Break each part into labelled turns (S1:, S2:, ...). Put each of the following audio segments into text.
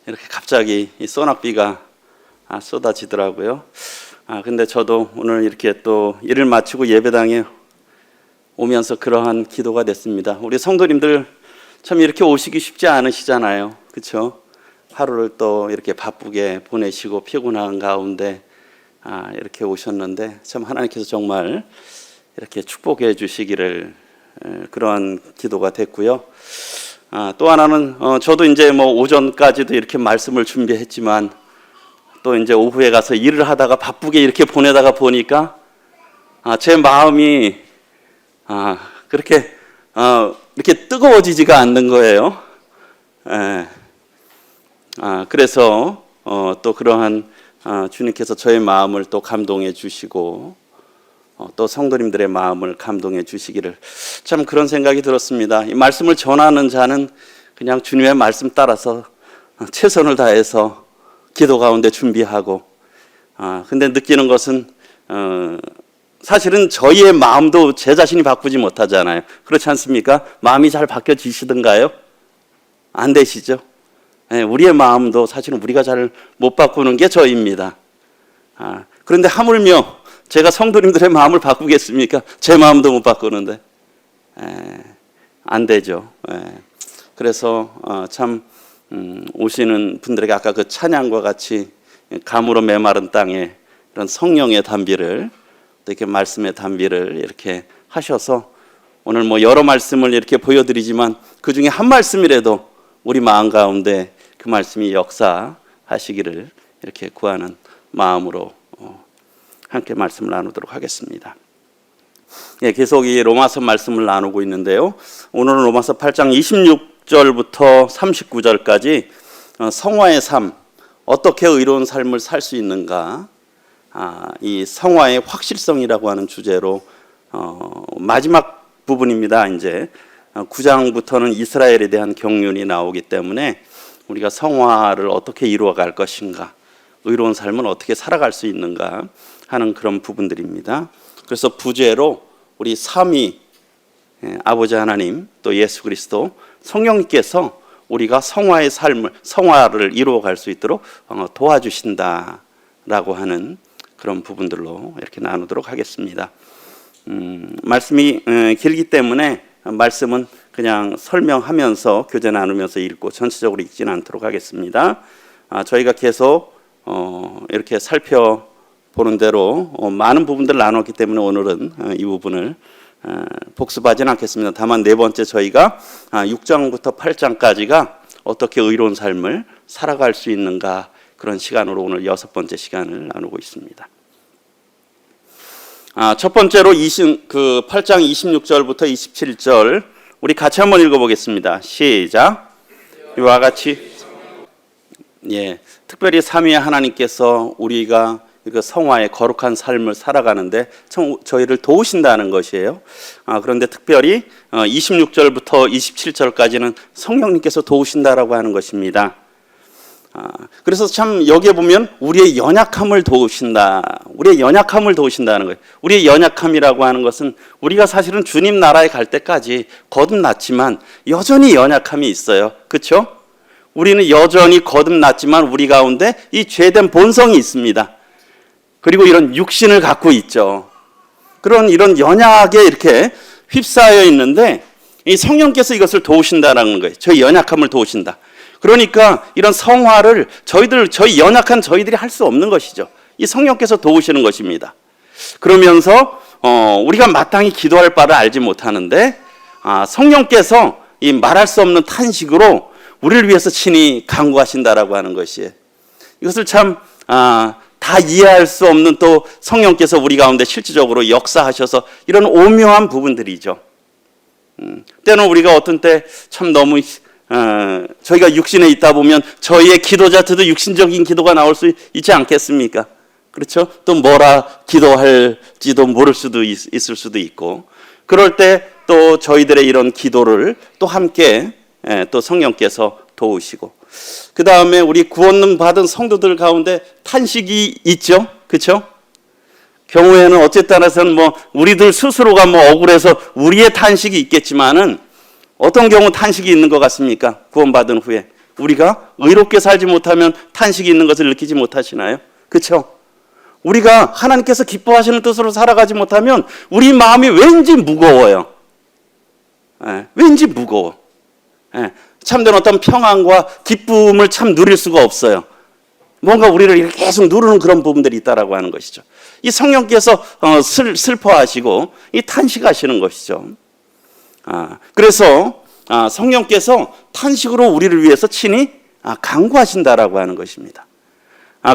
S1: 이렇게 갑자기 이 소낙비가 쏟아지더라고요. 근데 저도 오늘 이렇게 또 일을 마치고 예배당에 오면서 그러한 기도가 됐습니다. 우리 성도님들 참 이렇게 오시기 쉽지 않으시잖아요. 그렇죠? 하루를 또 이렇게 바쁘게 보내시고 피곤한 가운데 이렇게 오셨는데 참 하나님께서 정말 이렇게 축복해 주시기를 그러한 기도가 됐고요. 또 하나는 저도 이제 뭐 오전까지도 이렇게 말씀을 준비했지만 또 이제 오후에 가서 일을 하다가 바쁘게 이렇게 보내다가 보니까 제 마음이 그렇게 이렇게 뜨거워지지가 않는 거예요. 그래서 또 그러한 주님께서 저의 마음을 또 감동해 주시고 또 성도님들의 마음을 감동해 주시기를 참 그런 생각이 들었습니다. 이 말씀을 전하는 자는 그냥 주님의 말씀 따라서 최선을 다해서 기도 가운데 준비하고 근데 느끼는 것은 사실은 저희의 마음도 제 자신이 바꾸지 못하잖아요. 그렇지 않습니까? 마음이 잘 바뀌어지시던가요? 안 되시죠? 우리의 마음도 사실은 우리가 잘 못 바꾸는 게 저입니다. 그런데 하물며 제가 성도님들의 마음을 바꾸겠습니까? 제 마음도 못 바꾸는데 안 되죠. 그래서 참 오시는 분들에게 아까 그 찬양과 같이 감으로 메마른 땅에 이런 성령의 단비를 또 이렇게 말씀의 단비를 이렇게 하셔서 오늘 뭐 여러 말씀을 이렇게 보여드리지만 그 중에 한 말씀이라도 우리 마음 가운데 그 말씀이 역사하시기를 이렇게 구하는 마음으로 함께 말씀을 나누도록 하겠습니다. 계속 이 로마서 말씀을 나누고 있는데요. 오늘은 로마서 8장 26절부터 39절까지 성화의 삶, 어떻게 의로운 삶을 살 수 있는가, 이 성화의 확실성이라고 하는 주제로 마지막 부분입니다. 이제 9장부터는 이스라엘에 대한 경륜이 나오기 때문에 우리가 성화를 어떻게 이루어갈 것인가, 의로운 삶은 어떻게 살아갈 수 있는가 하는 그런 부분들입니다. 그래서 부제로 우리 삼위 아버지 하나님 또 예수 그리스도 성령님께서 우리가 성화의 삶을 성화를 이루어갈 수 있도록 도와주신다라고 하는 그런 부분들로 이렇게 나누도록 하겠습니다. 말씀이 길기 때문에 말씀은 그냥 설명하면서 교제 나누면서 읽고 전체적으로 읽지는 않도록 하겠습니다. 저희가 계속 이렇게 살펴보는 대로 많은 부분들을 나눴기 때문에 오늘은 이 부분을 복습하지는 않겠습니다. 다만 네 번째 저희가 6장부터 8장까지가 어떻게 의로운 삶을 살아갈 수 있는가 그런 시간으로 오늘 여섯 번째 시간을 나누고 있습니다. 첫 번째로 8장 26절부터 27절 우리 같이 한번 읽어보겠습니다. 시작. 이와 같이 특별히 삼위 하나님께서 우리가 그 성화의 거룩한 삶을 살아가는데 저희를 도우신다는 것이에요. 그런데 특별히 26절부터 27절까지는 성령님께서 도우신다라고 하는 것입니다. 그래서 참 여기에 보면 우리의 연약함을 도우신다. 우리의 연약함을 도우신다는 거예요. 우리의 연약함이라고 하는 것은 우리가 사실은 주님 나라에 갈 때까지 거듭났지만 여전히 연약함이 있어요. 그렇죠? 우리는 여전히 거듭났지만 우리 가운데 이 죄된 본성이 있습니다. 그리고 이런 육신을 갖고 있죠. 이런 연약에 이렇게 휩싸여 있는데 이 성령께서 이것을 도우신다라는 거예요. 저희 연약함을 도우신다. 그러니까 이런 성화를 저희 연약한 저희들이 할 수 없는 것이죠. 이 성령께서 도우시는 것입니다. 그러면서 우리가 마땅히 기도할 바를 알지 못하는데 성령께서 이 말할 수 없는 탄식으로 우리를 위해서 친히 간구하신다라고 하는 것이에요. 이것을 참 다 이해할 수 없는 또 성령께서 우리 가운데 실질적으로 역사하셔서 이런 오묘한 부분들이죠. 때는 우리가 어떤 때 참 너무 저희가 육신에 있다 보면 저희의 기도자체도 육신적인 기도가 나올 수 있지 않겠습니까? 그렇죠? 또 뭐라 기도할지도 모를 수도 있을 수도 있고 그럴 때 또 저희들의 이런 기도를 또 함께 또 성령께서 도우시고 그 다음에 우리 구원 받은 성도들 가운데 탄식이 있죠. 그렇죠? 경우에는 어쨌든 뭐 우리들 스스로가 뭐 억울해서 우리의 탄식이 있겠지만은 어떤 경우 탄식이 있는 것 같습니까? 구원받은 후에 우리가 의롭게 살지 못하면 탄식이 있는 것을 느끼지 못하시나요? 그렇죠? 우리가 하나님께서 기뻐하시는 뜻으로 살아가지 못하면 우리 마음이 왠지 무거워요. 왠지 무거워. 참된 어떤 평안과 기쁨을 참 누릴 수가 없어요. 뭔가 우리를 이렇게 계속 누르는 그런 부분들이 있다라고 하는 것이죠. 이 성령께서 슬퍼하시고 이 탄식하시는 것이죠. 그래서 성령께서 탄식으로 우리를 위해서 친히 간구하신다라고 하는 것입니다.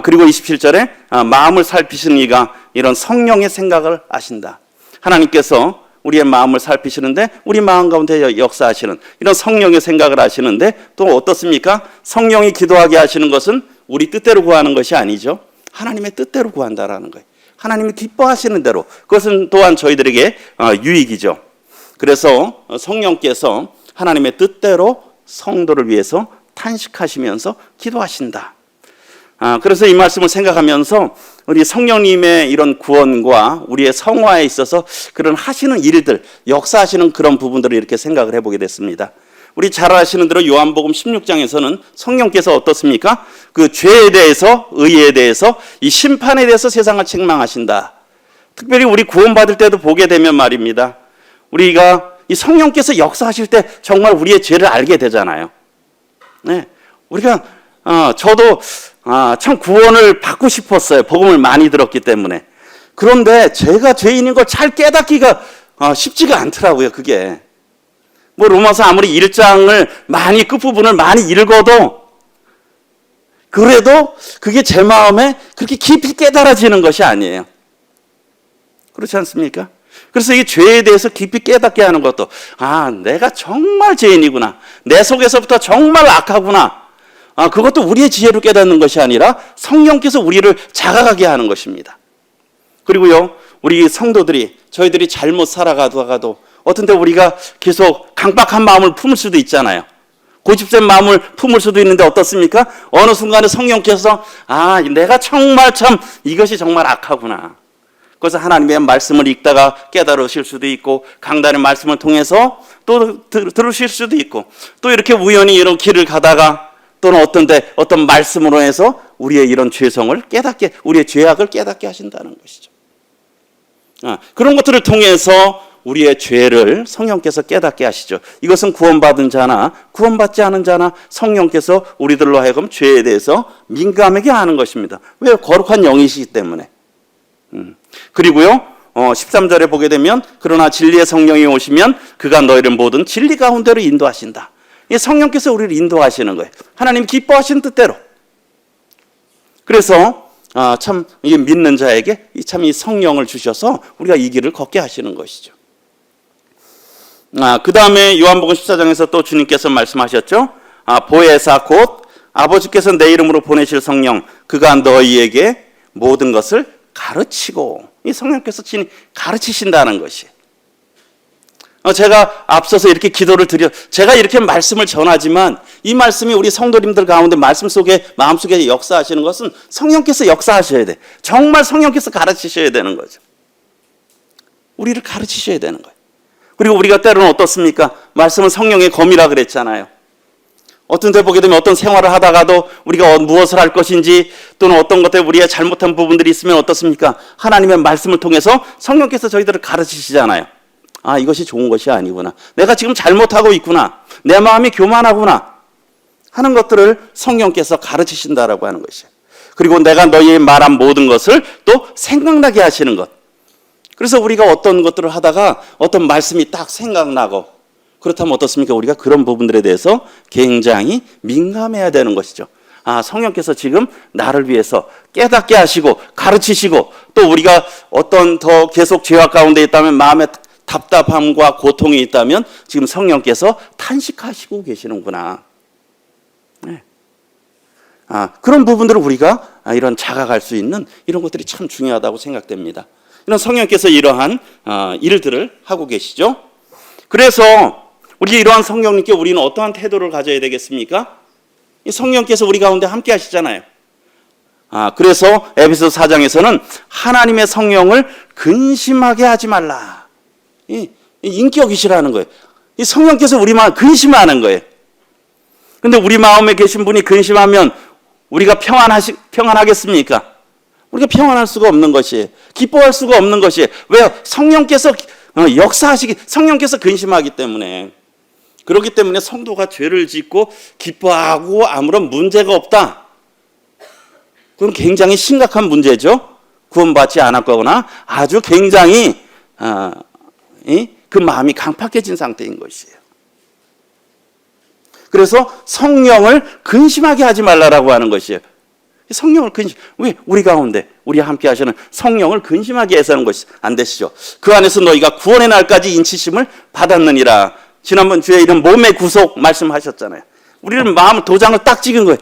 S1: 그리고 27절에 마음을 살피시는 이가 이런 성령의 생각을 아신다. 하나님께서 우리의 마음을 살피시는데 우리 마음 가운데 역사하시는 이런 성령의 생각을 아시는데 또 어떻습니까? 성령이 기도하게 하시는 것은 우리 뜻대로 구하는 것이 아니죠. 하나님의 뜻대로 구한다라는 거예요. 하나님이 기뻐하시는 대로. 그것은 또한 저희들에게 유익이죠. 그래서 성령께서 하나님의 뜻대로 성도를 위해서 탄식하시면서 기도하신다. 그래서 이 말씀을 생각하면서 우리 성령님의 이런 구원과 우리의 성화에 있어서 그런 하시는 일들, 역사하시는 그런 부분들을 이렇게 생각을 해보게 됐습니다. 우리 잘 아시는 대로 요한복음 16장에서는 성령께서 어떻습니까? 그 죄에 대해서, 의에 대해서, 이 심판에 대해서 세상을 책망하신다. 특별히 우리 구원받을 때도 보게 되면 말입니다. 우리가 이 성령께서 역사하실 때 정말 우리의 죄를 알게 되잖아요. 네. 우리가, 저도 참 구원을 받고 싶었어요. 복음을 많이 들었기 때문에. 그런데 제가 죄인인 걸 잘 깨닫기가 쉽지가 않더라고요, 그게. 뭐 로마서 아무리 1장을 많이 끝부분을 많이 읽어도 그래도 그게 제 마음에 그렇게 깊이 깨달아지는 것이 아니에요. 그렇지 않습니까? 그래서 이 죄에 대해서 깊이 깨닫게 하는 것도 내가 정말 죄인이구나. 내 속에서부터 정말 악하구나. 그것도 우리의 지혜로 깨닫는 것이 아니라 성령께서 우리를 자각하게 하는 것입니다. 그리고요, 우리 성도들이 저희들이 잘못 살아가다가도 어떤 때 우리가 계속 강박한 마음을 품을 수도 있잖아요. 고집센 마음을 품을 수도 있는데 어떻습니까? 어느 순간에 성령께서 내가 정말 참 이것이 정말 악하구나. 그래서 하나님의 말씀을 읽다가 깨달으실 수도 있고 강단의 말씀을 통해서 또 들으실 수도 있고 또 이렇게 우연히 이런 길을 가다가 또는 어떤 말씀으로 해서 우리의 이런 죄성을 깨닫게, 우리의 죄악을 깨닫게 하신다는 것이죠. 그런 것들을 통해서 우리의 죄를 성령께서 깨닫게 하시죠. 이것은 구원받은 자나 구원받지 않은 자나 성령께서 우리들로 하여금 죄에 대해서 민감하게 하는 것입니다. 왜? 거룩한 영이시기 때문에. 그리고요, 13절에 보게 되면 그러나 진리의 성령이 오시면 그가 너희를 모든 진리 가운데로 인도하신다. 이 성령께서 우리를 인도하시는 거예요. 하나님 기뻐하시는 뜻대로. 그래서 참 이 믿는 자에게 참 이 성령을 주셔서 우리가 이 길을 걷게 하시는 것이죠. 그 다음에 요한복음 14장에서 또 주님께서 말씀하셨죠. 보혜사 곧 아버지께서 내 이름으로 보내실 성령 그가 너희에게 모든 것을 가르치고, 이 성령께서 친히 가르치신다는 것이. 제가 앞서서 이렇게 기도를 제가 이렇게 말씀을 전하지만 이 말씀이 우리 성도님들 가운데 말씀 속에, 마음속에 역사하시는 것은 성령께서 역사하셔야 돼. 정말 성령께서 가르치셔야 되는 거죠. 우리를 가르치셔야 되는 거예요. 그리고 우리가 때로는 어떻습니까? 말씀은 성령의 검이라 그랬잖아요. 어떤 데 보게 되면 어떤 생활을 하다가도 우리가 무엇을 할 것인지 또는 어떤 것에 우리가 잘못한 부분들이 있으면 어떻습니까? 하나님의 말씀을 통해서 성령께서 저희들을 가르치시잖아요. 이것이 좋은 것이 아니구나. 내가 지금 잘못하고 있구나. 내 마음이 교만하구나. 하는 것들을 성령께서 가르치신다라고 하는 것이에요. 그리고 내가 너희의 말한 모든 것을 또 생각나게 하시는 것. 그래서 우리가 어떤 것들을 하다가 어떤 말씀이 딱 생각나고 그렇다면 어떻습니까? 우리가 그런 부분들에 대해서 굉장히 민감해야 되는 것이죠. 성령께서 지금 나를 위해서 깨닫게 하시고 가르치시고 또 우리가 어떤 더 계속 죄악 가운데 있다면 마음에 답답함과 고통이 있다면 지금 성령께서 탄식하시고 계시는구나. 네. 그런 부분들을 우리가 이런 자각할 수 있는 이런 것들이 참 중요하다고 생각됩니다. 이런 성령께서 이러한 일들을 하고 계시죠. 그래서 우리 이러한 성령님께 우리는 어떠한 태도를 가져야 되겠습니까? 이 성령께서 우리 가운데 함께 하시잖아요. 그래서 에베소 4장에서는 하나님의 성령을 근심하게 하지 말라. 인격이시라는 거예요. 이 성령께서 우리만 근심하는 거예요. 근데 우리 마음에 계신 분이 근심하면 우리가 평안하겠습니까? 우리가 평안할 수가 없는 것이에요. 기뻐할 수가 없는 것이에요. 왜요? 성령께서 성령께서 근심하기 때문에. 그렇기 때문에 성도가 죄를 짓고 기뻐하고 아무런 문제가 없다. 그건 굉장히 심각한 문제죠. 구원받지 않았거나 아주 굉장히 그 마음이 강팍해진 상태인 것이에요. 그래서 성령을 근심하게 하지 말라라고 하는 것이에요. 성령을 왜 우리 가운데 우리와 함께 하시는 성령을 근심하게 해서는 것이 안 되시죠. 그 안에서 너희가 구원의 날까지 인치심을 받았느니라. 지난번 주에 이런 몸의 구속 말씀하셨잖아요. 우리는 마음 도장을 딱 찍은 거예요.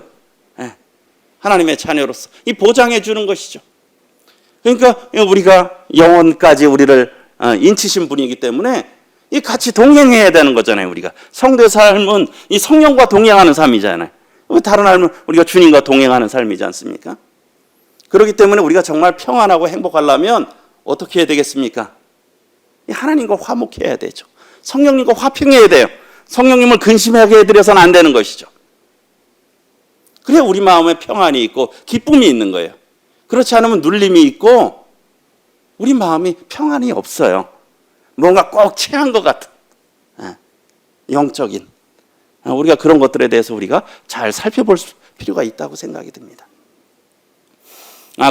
S1: 하나님의 자녀로서 이 보장해 주는 것이죠. 그러니까 우리가 영원까지 우리를 인치신 분이기 때문에 이 같이 동행해야 되는 거잖아요. 우리가 성도의 삶은 이 성령과 동행하는 삶이잖아요. 다른 삶은 우리가 주님과 동행하는 삶이지 않습니까? 그렇기 때문에 우리가 정말 평안하고 행복하려면 어떻게 해야 되겠습니까? 하나님과 화목해야 되죠. 성령님과 화평해야 돼요. 성령님을 근심하게 해드려서는 안 되는 것이죠. 그래야 우리 마음에 평안이 있고 기쁨이 있는 거예요. 그렇지 않으면 눌림이 있고 우리 마음이 평안이 없어요. 뭔가 꼭 체한 것 같은 영적인 우리가 그런 것들에 대해서 우리가 잘 살펴볼 필요가 있다고 생각이 듭니다.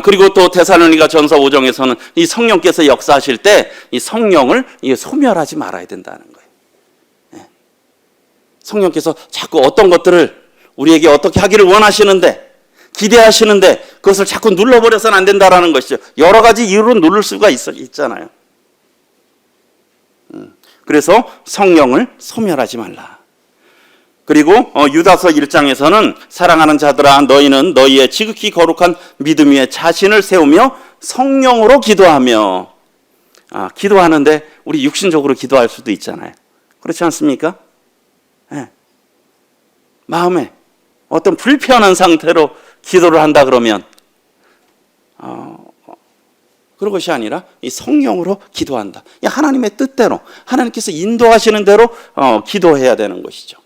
S1: 그리고 또 데살로니가 전서 5장에서는 이 성령께서 역사하실 때 이 성령을 소멸하지 말아야 된다는 거예요. 성령께서 자꾸 어떤 것들을 우리에게 어떻게 하기를 원하시는데 기대하시는데 그것을 자꾸 눌러버려서는 안 된다는 것이죠. 여러 가지 이유로 누를 수가 있잖아요. 그래서 성령을 소멸하지 말라. 그리고 유다서 1장에서는 사랑하는 자들아 너희는 너희의 지극히 거룩한 믿음 위에 자신을 세우며 성령으로 기도하며 기도하는데 우리 육신적으로 기도할 수도 있잖아요. 그렇지 않습니까? 마음에 어떤 불편한 상태로 기도를 한다 그러면 그런 것이 아니라 이 성령으로 기도한다. 하나님의 뜻대로 하나님께서 인도하시는 대로 기도해야 되는 것이죠.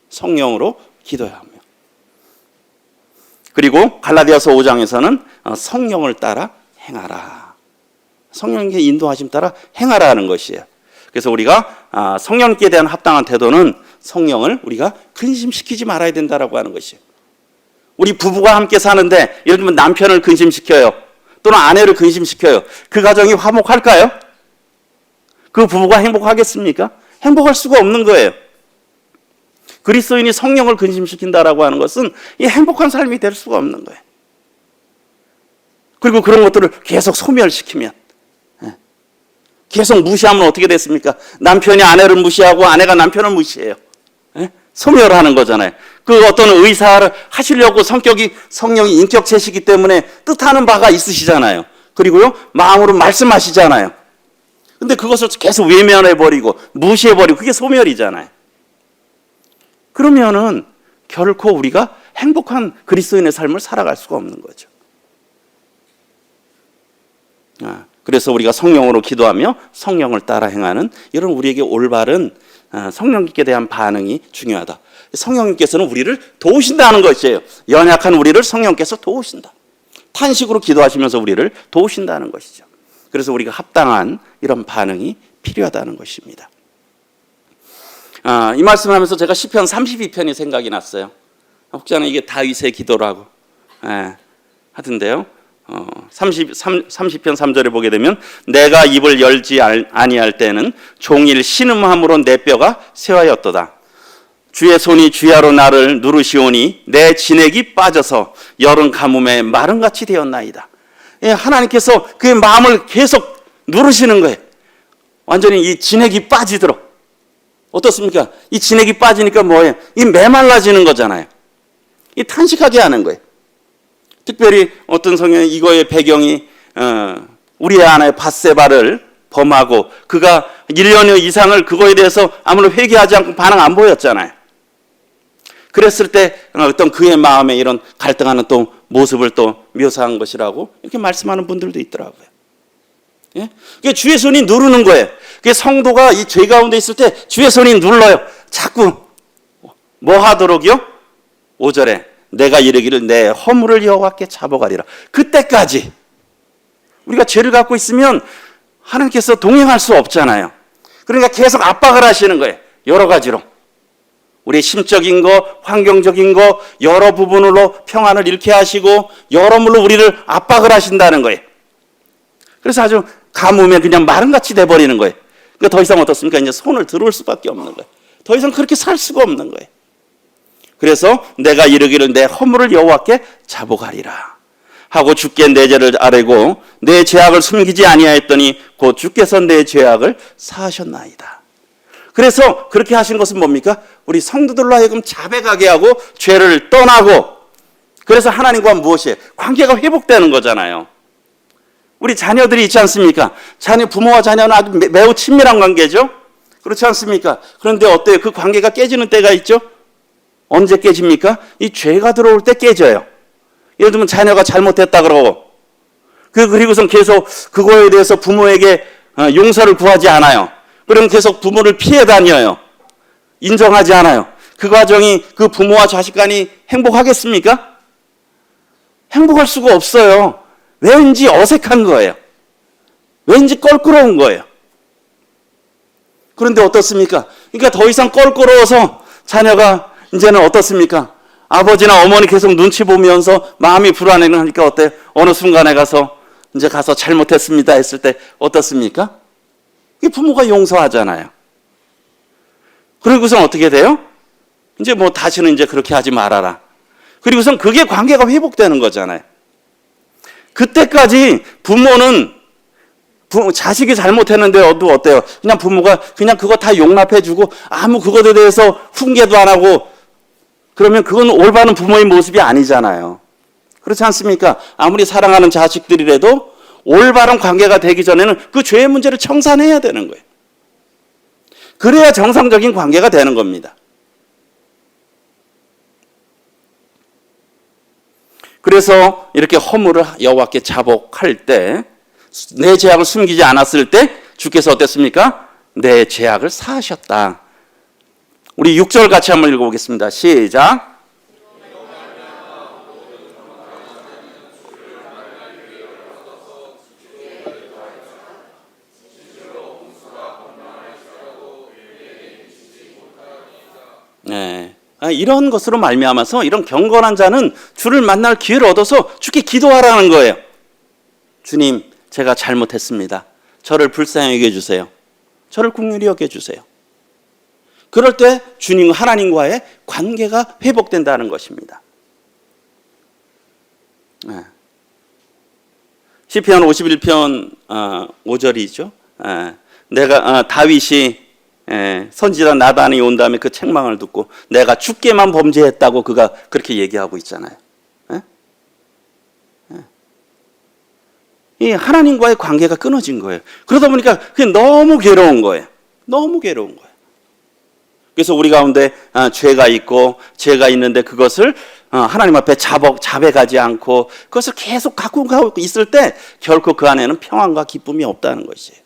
S1: 성령으로 기도해야 하며. 그리고 갈라디아서 5장에서는 성령을 따라 행하라. 성령의 인도하심 따라 행하라 하는 것이에요. 그래서 우리가 성령께 대한 합당한 태도는 성령을 우리가 근심시키지 말아야 된다라고 하는 것이에요. 우리 부부가 함께 사는데 예를 들면 남편을 근심시켜요. 또는 아내를 근심시켜요. 그 가정이 화목할까요? 그 부부가 행복하겠습니까? 행복할 수가 없는 거예요. 그리스도인이 성령을 근심시킨다라고 하는 것은 이 행복한 삶이 될 수가 없는 거예요. 그리고 그런 것들을 계속 소멸시키면 계속 무시하면 어떻게 됐습니까? 남편이 아내를 무시하고 아내가 남편을 무시해요. 소멸하는 거잖아요. 그 어떤 의사를 하시려고 성령이 인격체시기 때문에 뜻하는 바가 있으시잖아요. 그리고요, 마음으로 말씀하시잖아요. 근데 그것을 계속 외면해버리고 무시해버리고 그게 소멸이잖아요. 그러면은 결코 우리가 행복한 그리스도인의 삶을 살아갈 수가 없는 거죠. 그래서 우리가 성령으로 기도하며 성령을 따라 행하는 이런 우리에게 올바른 성령님께 대한 반응이 중요하다. 성령님께서는 우리를 도우신다는 것이에요. 연약한 우리를 성령께서 도우신다. 탄식으로 기도하시면서 우리를 도우신다는 것이죠. 그래서 우리가 합당한 이런 반응이 필요하다는 것입니다. 이 말씀을 하면서 제가 시편 32편이 생각이 났어요. 혹자는 이게 다윗의 기도라고 하던데요. 30편 3절에 보게 되면 내가 입을 열지 아니할 때는 종일 신음함으로 내 뼈가 쇠하였도다. 주의 손이 주야로 나를 누르시오니 내 진액이 빠져서 여름 가뭄에 마름같이 되었나이다. 하나님께서 그의 마음을 계속 누르시는 거예요. 완전히 이 진액이 빠지도록. 어떻습니까? 이 진액이 빠지니까 뭐예요? 이 메말라지는 거잖아요. 이 탄식하게 하는 거예요. 특별히 어떤 성경에 이거의 배경이 우리의 아내 밧세바를 범하고 그가 1년 이상을 그거에 대해서 아무런 회개하지 않고 반응 안 보였잖아요. 그랬을 때 어떤 그의 마음에 이런 갈등하는 또 모습을 또 묘사한 것이라고 이렇게 말씀하는 분들도 있더라고요. 예? 그게 주의 손이 누르는 거예요. 그게 성도가 이 죄 가운데 있을 때 주의 손이 눌러요. 자꾸 뭐 하도록요? 5절에 내가 이르기를 내 허물을 여호와께 자복하리라. 그때까지 우리가 죄를 갖고 있으면 하나님께서 동행할 수 없잖아요. 그러니까 계속 압박을 하시는 거예요. 여러 가지로. 우리의 심적인 거, 환경적인 거, 여러 부분으로 평안을 잃게 하시고 여러모로 우리를 압박을 하신다는 거예요. 그래서 아주 가뭄에 그냥 마름같이 돼버리는 거예요. 그러니까 더 이상 어떻습니까? 이제 손을 들어올 수밖에 없는 거예요. 더 이상 그렇게 살 수가 없는 거예요. 그래서 내가 이르기를 내 허물을 여호와께 자복하리라 하고 주께 내 죄를 아뢰고 내 죄악을 숨기지 아니하였더니 곧 주께서 내 죄악을 사하셨나이다. 그래서 그렇게 하신 것은 뭡니까? 우리 성도들로 하여금 자백하게 하고 죄를 떠나고, 그래서 하나님과 무엇이에요? 관계가 회복되는 거잖아요. 우리 자녀들이 있지 않습니까? 부모와 자녀는 아주 매우 친밀한 관계죠. 그렇지 않습니까? 그런데 어때요? 그 관계가 깨지는 때가 있죠. 언제 깨집니까? 이 죄가 들어올 때 깨져요. 예를 들면 자녀가 잘못했다 그러고, 그리고선 계속 그거에 대해서 부모에게 용서를 구하지 않아요. 그럼 계속 부모를 피해 다녀요. 인정하지 않아요. 그 과정이 그 부모와 자식 간이 행복하겠습니까? 행복할 수가 없어요. 왠지 어색한 거예요. 왠지 껄끄러운 거예요. 그런데 어떻습니까? 그러니까 더 이상 껄끄러워서 자녀가 이제는 어떻습니까? 아버지나 어머니 계속 눈치 보면서 마음이 불안해하니까 어때요? 어느 순간에 가서 잘못했습니다 했을 때 어떻습니까? 이 부모가 용서하잖아요. 그리고선 어떻게 돼요? 이제 다시는 이제 그렇게 하지 말아라. 그리고선 그게 관계가 회복되는 거잖아요. 그때까지 부모는 자식이 잘못했는데 어때요? 그냥 부모가 그냥 그거 다 용납해주고 아무 그것에 대해서 훈계도 안 하고, 그러면 그건 올바른 부모의 모습이 아니잖아요. 그렇지 않습니까? 아무리 사랑하는 자식들이라도 올바른 관계가 되기 전에는 그 죄의 문제를 청산해야 되는 거예요. 그래야 정상적인 관계가 되는 겁니다. 그래서 이렇게 허물을 여호와께 자복할 때, 내 죄악을 숨기지 않았을 때 주께서 어땠습니까? 내 죄악을 사하셨다. 우리 6절 같이 한번 읽어보겠습니다. 시작. 네. 이런 것으로 말미암아서 이런 경건한 자는 주를 만날 기회를 얻어서 주께 기도하라는 거예요. 주님, 제가 잘못했습니다. 저를 불쌍히 여겨주세요. 저를 긍휼히 여겨주세요. 그럴 때 주님, 하나님과의 관계가 회복된다는 것입니다. 시편 51편 5절이죠. 다윗이 선지자 나단이 온 다음에 그 책망을 듣고 내가 주께만 범죄했다고 그가 그렇게 얘기하고 있잖아요. 이 하나님과의 관계가 끊어진 거예요. 그러다 보니까 그게 너무 괴로운 거예요. 너무 괴로운 거예요. 그래서 우리 가운데 죄가 있고 죄가 있는데 그것을 하나님 앞에 자백하지 않고 그것을 계속 갖고 있을 때 결코 그 안에는 평안과 기쁨이 없다는 것이에요.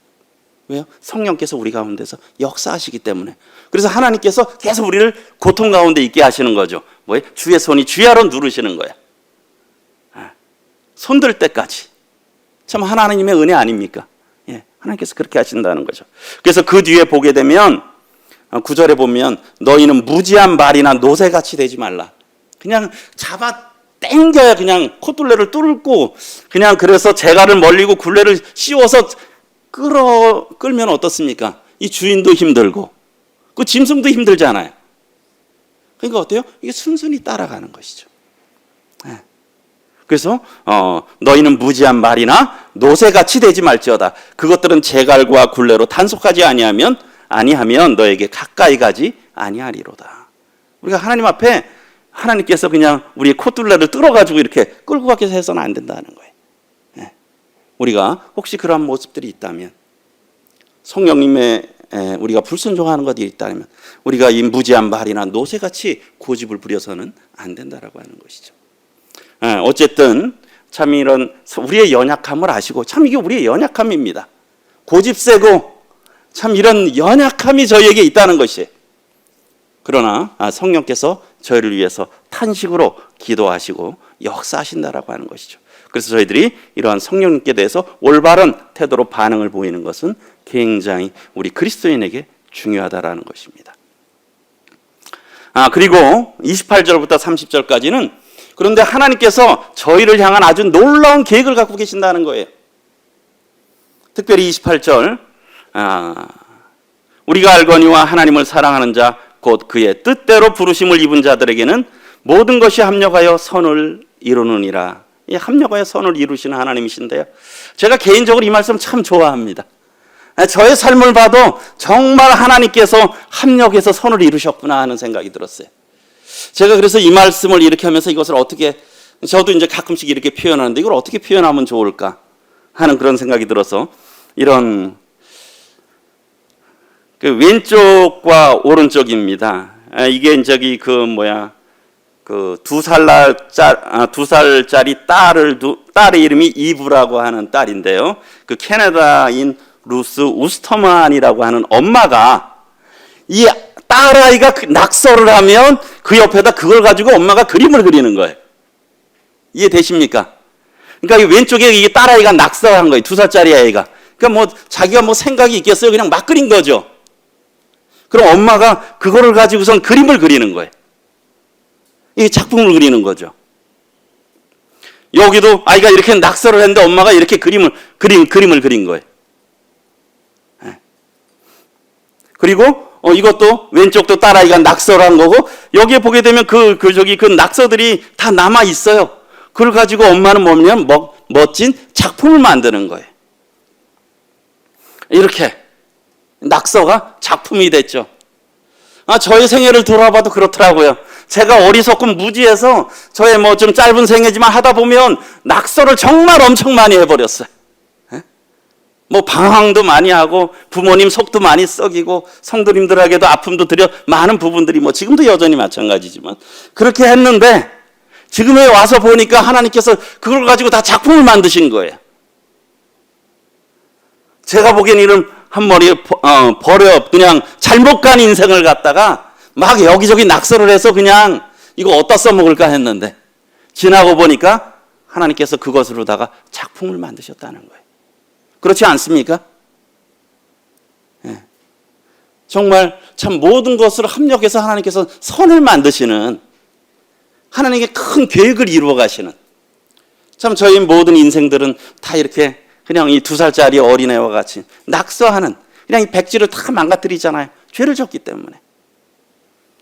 S1: 왜요? 성령께서 우리 가운데서 역사하시기 때문에. 그래서 하나님께서 계속 우리를 고통 가운데 있게 하시는 거죠. 뭐예요? 주의 손이 주야로 누르시는 거예요. 손들 때까지. 참 하나님의 은혜 아닙니까? 예, 하나님께서 그렇게 하신다는 거죠. 그래서 그 뒤에 보게 되면 9절에 보면 너희는 무지한 말이나 노새같이 되지 말라. 그냥 잡아 당겨야 그냥 콧둘레를 뚫고 그냥 그래서 재갈을 멀리고 굴레를 씌워서 끌면 어떻습니까? 이 주인도 힘들고 그 짐승도 힘들잖아요. 그러니까 어때요? 이게 순순히 따라가는 것이죠. 네. 그래서 너희는 무지한 말이나 노새같이 되지 말지어다. 그것들은 재갈과 굴레로 단속하지 아니하면 너에게 가까이 가지 아니하리로다. 우리가 하나님 앞에 하나님께서 그냥 우리의 콧둘레를 뚫어가지고 이렇게 끌고 가게 해서는 안 된다는 거예요. 네. 우리가 혹시 그러한 모습들이 있다면, 성령님의 우리가 불순종하는 것이 있다면 우리가 이 무지한 말이나 노새같이 고집을 부려서는 안 된다라고 하는 것이죠. 어쨌든 참 이런 우리의 연약함을 아시고, 참 이게 우리의 연약함입니다. 고집세고 참 이런 연약함이 저희에게 있다는 것이에요. 그러나 성령께서 저희를 위해서 다 탄식으로 기도하시고 역사하신다라고 하는 것이죠. 그래서 저희들이 이러한 성령님께 대해서 올바른 태도로 반응을 보이는 것은 굉장히 우리 그리스도인에게 중요하다라는 것입니다. 그리고 28절부터 30절까지는 그런데 하나님께서 저희를 향한 아주 놀라운 계획을 갖고 계신다는 거예요. 특별히 28절 우리가 알거니와 하나님을 사랑하는 자 곧 그의 뜻대로 부르심을 입은 자들에게는 모든 것이 합력하여 선을 이루느니라. 이 합력하여 선을 이루시는 하나님이신데요. 제가 개인적으로 이 말씀 참 좋아합니다. 저의 삶을 봐도 정말 하나님께서 합력해서 선을 이루셨구나 하는 생각이 들었어요. 제가 그래서 이 말씀을 이렇게 하면서 이것을 어떻게, 저도 이제 가끔씩 이렇게 표현하는데 이걸 어떻게 표현하면 좋을까 하는 그런 생각이 들어서 이런 그 왼쪽과 오른쪽입니다. 이게 저기 그 2살짜리 딸의 이름이 이브라고 하는 딸인데요. 그 캐나다인 루스 우스터만이라고 하는 엄마가 이 딸아이가 낙서를 하면 그 옆에다 그걸 가지고 엄마가 그림을 그리는 거예요. 이해되십니까? 그러니까 이 왼쪽에 이 딸아이가 낙서한 거예요. 2살짜리 아이가. 그러니까 자기가 생각이 있겠어요? 그냥 막 그린 거죠. 그럼 엄마가 그거를 가지고선 그림을 그리는 거예요. 이 작품을 그리는 거죠. 여기도 아이가 이렇게 낙서를 했는데 엄마가 이렇게 그림을 그린 거예요. 그리고 이것도 왼쪽도 딸아이가 낙서를 한 거고 여기에 보게 되면 그 낙서들이 다 남아 있어요. 그걸 가지고 엄마는 뭐냐면 멋진 작품을 만드는 거예요. 이렇게 낙서가 작품이 됐죠. 저의 생애를 돌아봐도 그렇더라고요. 제가 어리석고 무지해서 저의 좀 짧은 생애지만 하다 보면 낙서를 정말 엄청 많이 해버렸어요. 방황도 많이 하고 부모님 속도 많이 썩이고 성도님들에게도 아픔도 드려 많은 부분들이 지금도 여전히 마찬가지지만 그렇게 했는데 지금에 와서 보니까 하나님께서 그걸 가지고 다 작품을 만드신 거예요. 제가 보기엔 이런 한 머리에 그냥 잘못 간 인생을 갖다가 막 여기저기 낙서를 해서 그냥 이거 어디다 써먹을까 했는데 지나고 보니까 하나님께서 그것으로다가 작품을 만드셨다는 거예요. 그렇지 않습니까? 예. 정말 참 모든 것을 합력해서 하나님께서 선을 만드시는 하나님의 큰 계획을 이루어 가시는 참 저희 모든 인생들은 다 이렇게 그냥 이 2살짜리 어린애와 같이 낙서하는 그냥 이 백지를 다 망가뜨리잖아요. 죄를 졌기 때문에.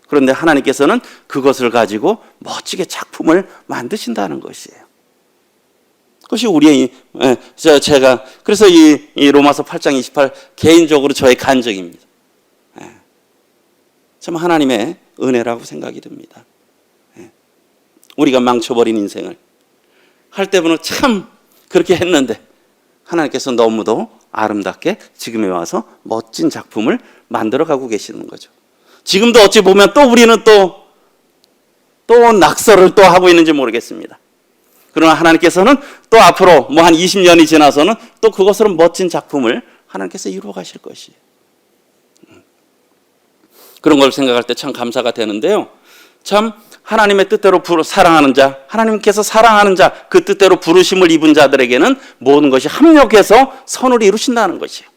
S1: 그런데 하나님께서는 그것을 가지고 멋지게 작품을 만드신다는 것이에요. 그것이 우리의 제가 그래서 이 로마서 8장 28 개인적으로 저의 간증입니다. 참 하나님의 은혜라고 생각이 듭니다. 우리가 망쳐버린 인생을 할 때는 참 그렇게 했는데 하나님께서 너무도 아름답게 지금에 와서 멋진 작품을 만들어가고 계시는 거죠. 지금도 어찌 보면 또 우리는 또 낙서를 또 하고 있는지 모르겠습니다. 그러나 하나님께서는 또 앞으로 한 20년이 지나서는 또 그것으로 멋진 작품을 하나님께서 이루어 가실 것이에요. 그런 걸 생각할 때 참 감사가 되는데요. 참 하나님의 뜻대로 사랑하는 자, 하나님께서 사랑하는 자, 그 뜻대로 부르심을 입은 자들에게는 모든 것이 합력해서 선을 이루신다는 것이에요.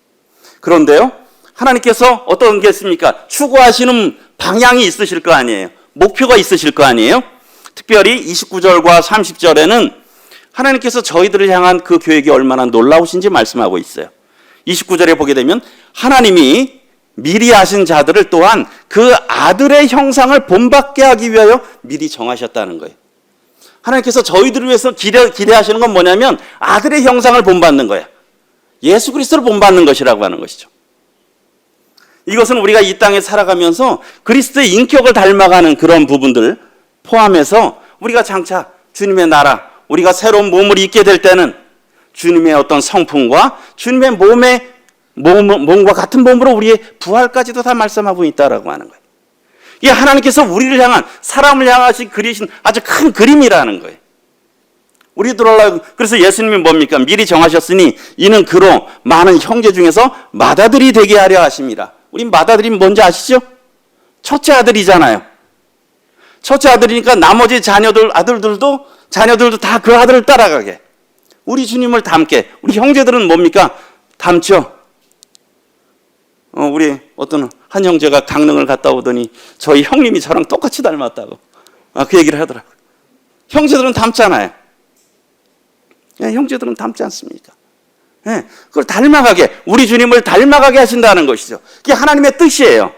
S1: 그런데요, 하나님께서 어떤 게 있습니까? 추구하시는 방향이 있으실 거 아니에요. 목표가 있으실 거 아니에요. 특별히 29절과 30절에는 하나님께서 저희들을 향한 그 계획이 얼마나 놀라우신지 말씀하고 있어요. 29절에 보게 되면 하나님이 미리 하신 자들을 또한 그 아들의 형상을 본받게 하기 위하여 미리 정하셨다는 거예요. 하나님께서 저희들을 위해서 기대하시는 건 뭐냐면 아들의 형상을 본받는 거예요. 예수 그리스도를 본받는 것이라고 하는 것이죠. 이것은 우리가 이 땅에 살아가면서 그리스도의 인격을 닮아가는 그런 부분들 포함해서 우리가 장차 주님의 나라, 우리가 새로운 몸을 입게 될 때는 주님의 어떤 성품과 주님의 몸과 같은 몸으로 우리의 부활까지도 다 말씀하고 있다라고 하는 거예요. 이게 하나님께서 우리를 향한, 사람을 향하신 그리신 아주 큰 그림이라는 거예요. 그래서 예수님이 뭡니까? 미리 정하셨으니 이는 그로 많은 형제 중에서 맏아들이 되게 하려 하심이라. 우리 맏아들이 뭔지 아시죠? 첫째 아들이잖아요. 첫째 아들이니까 나머지 아들들도 다 그 아들을 따라가게. 우리 주님을 닮게. 우리 형제들은 뭡니까? 닮죠. 우리 어떤 한 형제가 강릉을 갔다 오더니 저희 형님이 저랑 똑같이 닮았다고 그 얘기를 하더라고요. 형제들은 닮잖아요. 형제들은 닮지 않습니까? 그걸 닮아가게, 우리 주님을 닮아가게 하신다는 것이죠. 그게 하나님의 뜻이에요.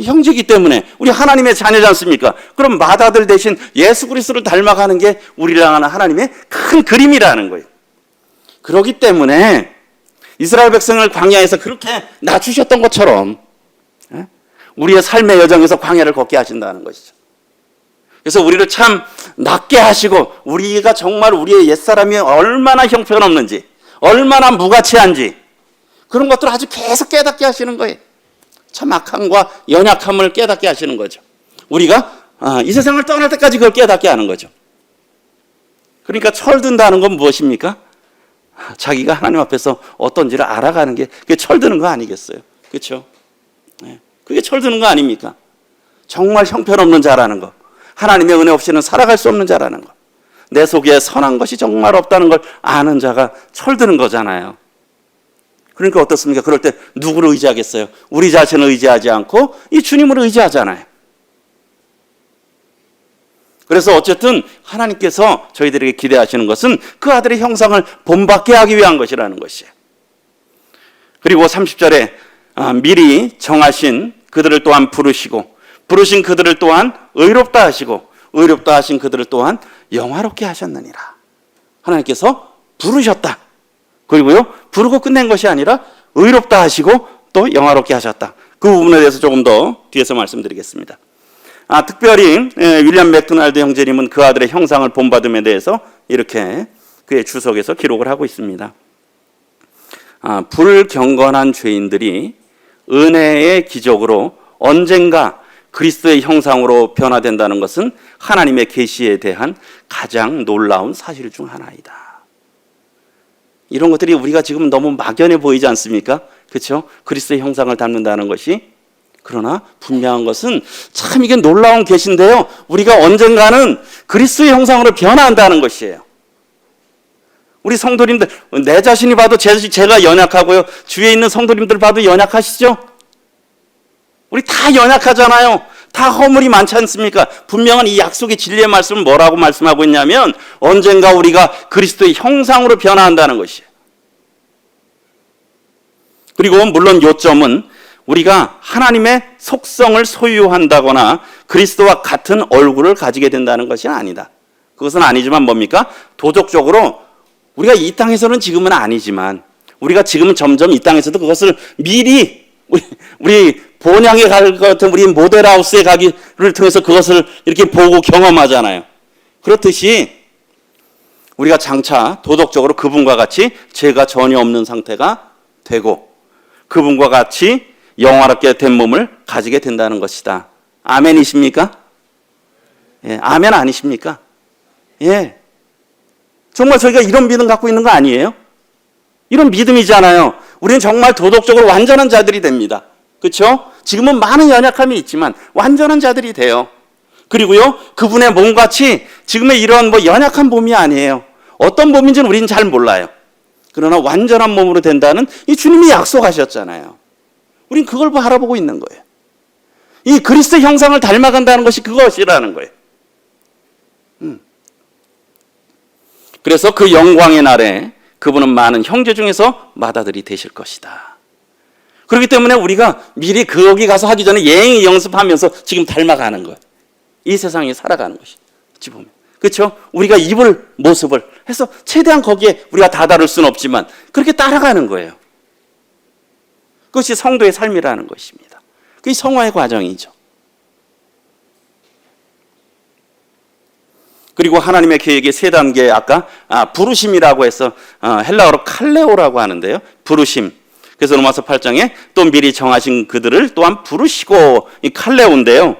S1: 형제이기 때문에 우리 하나님의 자녀지 않습니까? 그럼 맏아들 대신 예수 그리스도를 닮아가는 게 우리를 향하는 하나님의 큰 그림이라는 거예요. 그렇기 때문에 이스라엘 백성을 광야에서 그렇게 낮추셨던 것처럼 우리의 삶의 여정에서 광야를 걷게 하신다는 것이죠. 그래서 우리를 참 낮게 하시고 우리가 정말 우리의 옛사람이 얼마나 형편없는지, 얼마나 무가치한지 그런 것들을 아주 계속 깨닫게 하시는 거예요. 참 악함과 연약함을 깨닫게 하시는 거죠. 우리가 이 세상을 떠날 때까지 그걸 깨닫게 하는 거죠. 그러니까 철든다는 건 무엇입니까? 자기가 하나님 앞에서 어떤지를 알아가는 게 그게 철드는 거 아니겠어요? 그렇죠? 그게 철드는 거 아닙니까? 정말 형편없는 자라는 거, 하나님의 은혜 없이는 살아갈 수 없는 자라는 거, 내 속에 선한 것이 정말 없다는 걸 아는 자가 철드는 거잖아요. 그러니까 어떻습니까? 그럴 때 누구를 의지하겠어요? 우리 자신을 의지하지 않고 이 주님을 의지하잖아요. 그래서 어쨌든 하나님께서 저희들에게 기대하시는 것은 그 아들의 형상을 본받게 하기 위한 것이라는 것이에요. 그리고 30절에 미리 정하신 그들을 또한 부르시고, 부르신 그들을 또한 의롭다 하시고, 의롭다 하신 그들을 또한 영화롭게 하셨느니라. 하나님께서 부르셨다. 그리고요, 부르고 끝낸 것이 아니라 의롭다 하시고 또 영화롭게 하셨다. 그 부분에 대해서 조금 더 뒤에서 말씀드리겠습니다. 특별히 윌리엄 맥도날드 형제님은 그 아들의 형상을 본받음에 대해서 이렇게 그의 주석에서 기록을 하고 있습니다. 불경건한 죄인들이 은혜의 기적으로 언젠가 그리스도의 형상으로 변화된다는 것은 하나님의 계시에 대한 가장 놀라운 사실 중 하나이다. 이런 것들이 우리가 지금 너무 막연해 보이지 않습니까? 그렇죠? 그리스도의 형상을 닮는다는 것이. 그러나 분명한 것은 참 이게 놀라운 계시인데요, 우리가 언젠가는 그리스도의 형상으로 변화한다는 것이에요. 우리 성도님들, 내 자신이 봐도 제가 연약하고요, 주위에 있는 성도님들 봐도 연약하시죠? 우리 다 연약하잖아요. 다 허물이 많지 않습니까? 분명한 이 약속의 진리의 말씀은 뭐라고 말씀하고 있냐면 언젠가 우리가 그리스도의 형상으로 변화한다는 것이에요. 그리고 물론 요점은 우리가 하나님의 속성을 소유한다거나 그리스도와 같은 얼굴을 가지게 된다는 것이 아니다. 그것은 아니지만 뭡니까? 도덕적으로 우리가 이 땅에서는 지금은 아니지만 우리가 지금은 점점 이 땅에서도 그것을 미리 우리 본향에 갈 것 같은 우리 모델하우스에 가기를 통해서 그것을 이렇게 보고 경험하잖아요. 그렇듯이 우리가 장차 도덕적으로 그분과 같이 죄가 전혀 없는 상태가 되고 그분과 같이 영화롭게 된 몸을 가지게 된다는 것이다. 아멘이십니까? 예, 아멘 아니십니까? 예. 정말 저희가 이런 믿음 갖고 있는 거 아니에요? 이런 믿음이잖아요. 우리는 정말 도덕적으로 완전한 자들이 됩니다. 그렇죠? 지금은 많은 연약함이 있지만 완전한 자들이 돼요. 그리고요, 그분의 몸같이 지금의 이런 연약한 몸이 아니에요. 어떤 몸인지는 우리는 잘 몰라요. 그러나 완전한 몸으로 된다는 이 주님이 약속하셨잖아요. 우린 그걸 바라보고 있는 거예요. 이 그리스도 형상을 닮아간다는 것이 그것이라는 거예요. 그래서 그 영광의 날에 그분은 많은 형제 중에서 맏아들이 되실 것이다. 그렇기 때문에 우리가 미리 거기 가서 하기 전에 예행 연습하면서 지금 닮아가는 거예요. 이 세상에 살아가는 것이. 어찌 보면. 그렇죠? 우리가 입을 모습을 해서 최대한 거기에 우리가 다다를 수는 없지만 그렇게 따라가는 거예요. 그것이 성도의 삶이라는 것입니다. 그게 성화의 과정이죠. 그리고 하나님의 계획의 세 단계, 아까 부르심이라고 해서 헬라어로 칼레오라고 하는데요. 부르심. 그래서 로마서 8장에 또 미리 정하신 그들을 또한 부르시고, 이 칼레오인데요.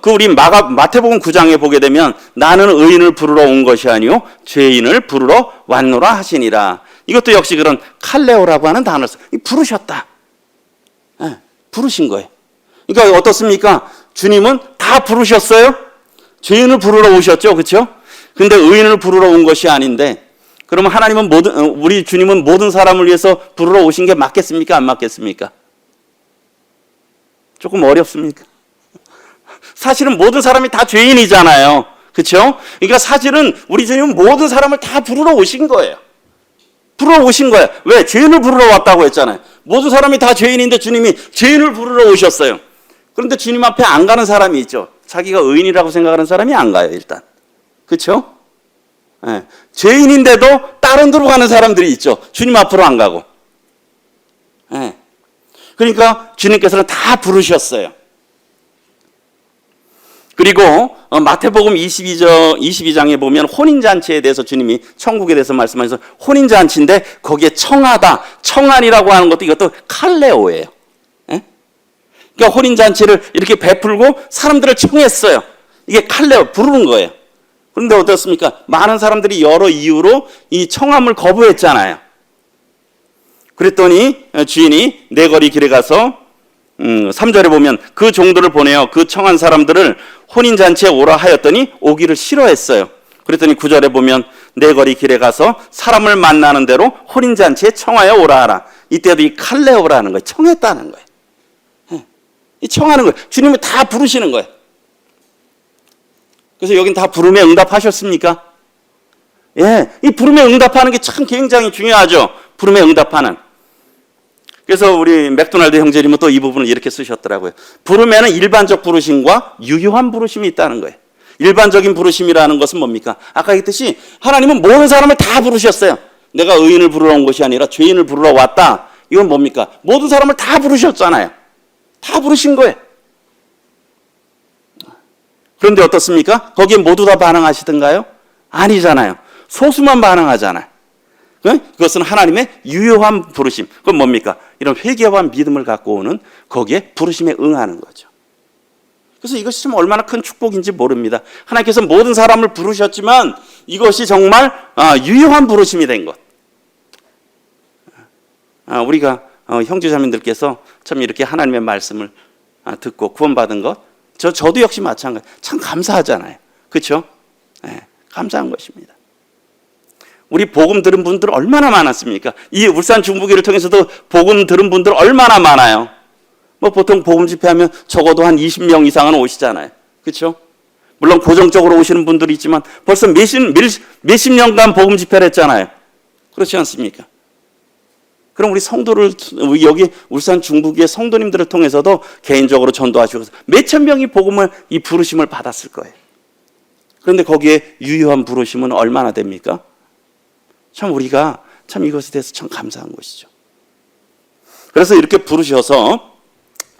S1: 우리 마태복음 9장에 보게 되면 나는 의인을 부르러 온 것이 아니요 죄인을 부르러 왔노라 하시니라. 이것도 역시 그런 칼레오라고 하는 단어를 부르셨다. 네, 부르신 거예요. 그러니까 어떻습니까? 주님은 다 부르셨어요? 죄인을 부르러 오셨죠, 그렇죠? 근데 의인을 부르러 온 것이 아닌데, 그러면 하나님은 우리 주님은 모든 사람을 위해서 부르러 오신 게 맞겠습니까? 안 맞겠습니까? 조금 어렵습니까? 사실은 모든 사람이 다 죄인이잖아요. 그렇죠? 그러니까 사실은 우리 주님은 모든 사람을 다 부르러 오신 거예요. 부르러 오신 거예요. 왜? 죄인을 부르러 왔다고 했잖아요. 모든 사람이 다 죄인인데 주님이 죄인을 부르러 오셨어요. 그런데 주님 앞에 안 가는 사람이 있죠. 자기가 의인이라고 생각하는 사람이 안 가요, 일단. 그렇죠? 네. 죄인인데도 다른 데로 가는 사람들이 있죠. 주님 앞으로 안 가고. 네. 그러니까 주님께서는 다 부르셨어요. 그리고 마태복음 22장에 보면 혼인잔치에 대해서 주님이 천국에 대해서 말씀하셔서 혼인잔치인데 거기에 청하다, 청한이라고 하는 것도 이것도 칼레오예요. 예? 그러니까 혼인잔치를 이렇게 베풀고 사람들을 청했어요. 이게 칼레오, 부르는 거예요. 그런데 어떻습니까? 많은 사람들이 여러 이유로 이 청함을 거부했잖아요. 그랬더니 주인이 내거리 길에 가서 3절에 보면 그 종들을 보내어 그 청한 사람들을 혼인잔치에 오라 하였더니 오기를 싫어했어요. 그랬더니 9절에 보면 내거리 길에 가서 사람을 만나는 대로 혼인잔치에 청하여 오라 하라. 이때도 이 칼레오라는 거예요. 청했다는 거예요. 이 청하는 거예요. 주님이 다 부르시는 거예요. 그래서 여긴 다 부름에 응답하셨습니까? 예, 이 부름에 응답하는 게 참 굉장히 중요하죠. 부름에 응답하는. 그래서 우리 맥도날드 형제님은 또 이 부분을 이렇게 쓰셨더라고요. 부름에는 일반적 부르심과 유효한 부르심이 있다는 거예요. 일반적인 부르심이라는 것은 뭡니까? 아까 했듯이 하나님은 모든 사람을 다 부르셨어요. 내가 의인을 부르러 온 것이 아니라 죄인을 부르러 왔다. 이건 뭡니까? 모든 사람을 다 부르셨잖아요. 다 부르신 거예요. 그런데 어떻습니까? 거기에 모두 다 반응하시던가요? 아니잖아요. 소수만 반응하잖아요. 그것은 하나님의 유효한 부르심. 그건 뭡니까? 이런 회개와 믿음을 갖고 오는 거기에 부르심에 응하는 거죠. 그래서 이것이 좀 얼마나 큰 축복인지 모릅니다. 하나님께서 모든 사람을 부르셨지만 이것이 정말 유효한 부르심이 된 것. 우리가 형제자매들께서 참 이렇게 하나님의 말씀을 듣고 구원받은 것, 저도 역시 마찬가지. 참 감사하잖아요. 그렇죠? 네, 감사한 것입니다. 우리 복음 들은 분들 얼마나 많았습니까? 이 울산 중부교를 통해서도 복음 들은 분들 얼마나 많아요. 뭐 보통 복음 집회하면 적어도 한 20명 이상은 오시잖아요. 그렇죠? 물론 고정적으로 오시는 분들이 있지만 벌써 몇십 년간 복음 집회를 했잖아요. 그렇지 않습니까? 그럼 우리 성도를, 여기 울산 중부교의 성도님들을 통해서도 개인적으로 전도하시고 몇천 명이 복음을, 이 부르심을 받았을 거예요. 그런데 거기에 유효한 부르심은 얼마나 됩니까? 참 우리가 참 이것에 대해서 참 감사한 것이죠. 그래서 이렇게 부르셔서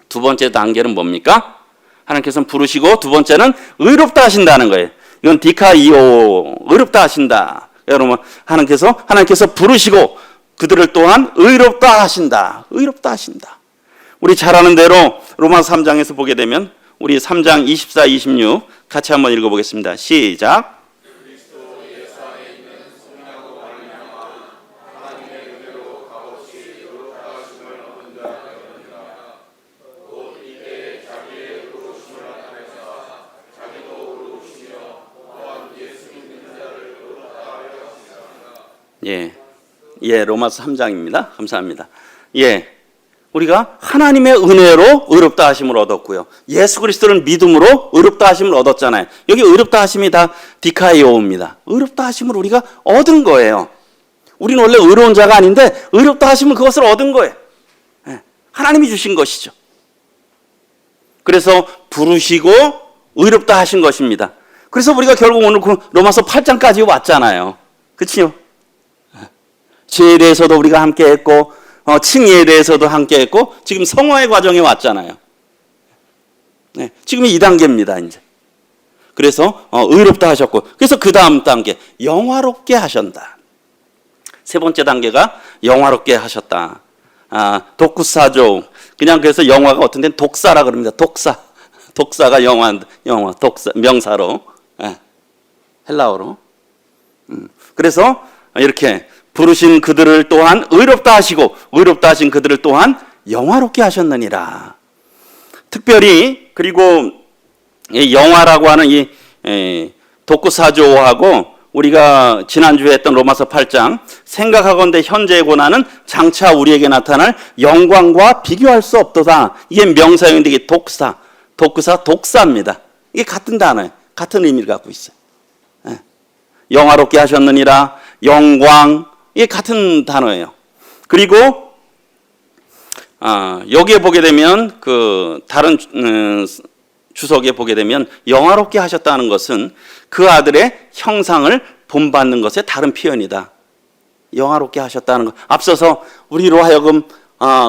S1: 두 번째 단계는 뭡니까? 하나님께서는 부르시고 두 번째는 의롭다 하신다는 거예요. 이건 디카이오, 의롭다 하신다. 여러분, 하나님께서 부르시고 그들을 또한 의롭다 하신다. 의롭다 하신다. 우리 잘 아는 대로 로마서 3장에서 보게 되면 우리 3장 24, 26 같이 한번 읽어보겠습니다. 시작. 예, 로마서 3장입니다. 감사합니다. 예, 우리가 하나님의 은혜로 의롭다 하심을 얻었고요. 예수 그리스도를 믿음으로 의롭다 하심을 얻었잖아요. 여기 의롭다 하심이 다 디카이오입니다. 의롭다 하심을 우리가 얻은 거예요. 우리는 원래 의로운 자가 아닌데 의롭다 하심은 그것을 얻은 거예요. 예, 하나님이 주신 것이죠. 그래서 부르시고 의롭다 하신 것입니다. 그래서 우리가 결국 오늘 로마서 8장까지 왔잖아요. 그렇죠? 죄에 대해서도 우리가 함께 했고 칭의에 대해서도 함께 했고 지금 성화의 과정에 왔잖아요. 네, 지금이 2단계입니다. 이제. 그래서 의롭다 하셨고 그래서 그 다음 단계 영화롭게 하셨다. 세 번째 단계가 영화롭게 하셨다. 독구사조. 그냥 그래서 영화가 어떤 데는 독사라 그럽니다. 독사가 영화 독사 명사로 헬라어로. 그래서 이렇게 부르신 그들을 또한 의롭다 하시고 의롭다 하신 그들을 또한 영화롭게 하셨느니라. 특별히 그리고 이 영화라고 하는 이 독구사조하고 우리가 지난주에 했던 로마서 8장 생각하건대 현재의 고난은 장차 우리에게 나타날 영광과 비교할 수 없도다. 이게 명사형인데 이게 독사입니다. 이게 같은 단어예요. 같은 의미를 갖고 있어요. 영화롭게 하셨느니라, 영광, 이게 같은 단어예요. 그리고 여기에 보게 되면 그 다른 주석에 보게 되면 영화롭게 하셨다는 것은 그 아들의 형상을 본받는 것의 다른 표현이다. 영화롭게 하셨다는 것. 앞서서 우리로 하여금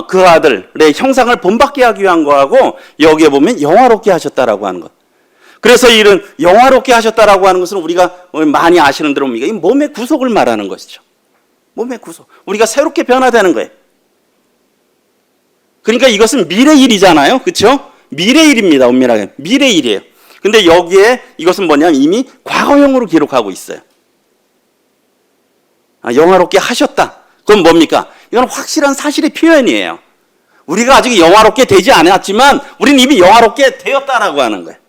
S1: 그 아들의 형상을 본받게 하기 위한 거하고 여기에 보면 영화롭게 하셨다라고 하는 것. 그래서 이런 영화롭게 하셨다라고 하는 것은 우리가 많이 아시는 대로 뭡니까? 이 몸의 구속을 말하는 것이죠. 몸의 구속. 우리가 새롭게 변화되는 거예요. 그러니까 이것은 미래 일이잖아요. 그렇죠? 미래 일입니다. 엄밀하게. 미래 일이에요. 근데 여기에 이것은 뭐냐면 이미 과거형으로 기록하고 있어요. 영화롭게 하셨다. 그건 뭡니까? 이건 확실한 사실의 표현이에요. 우리가 아직 영화롭게 되지 않았지만 우리는 이미 영화롭게 되었다라고 하는 거예요.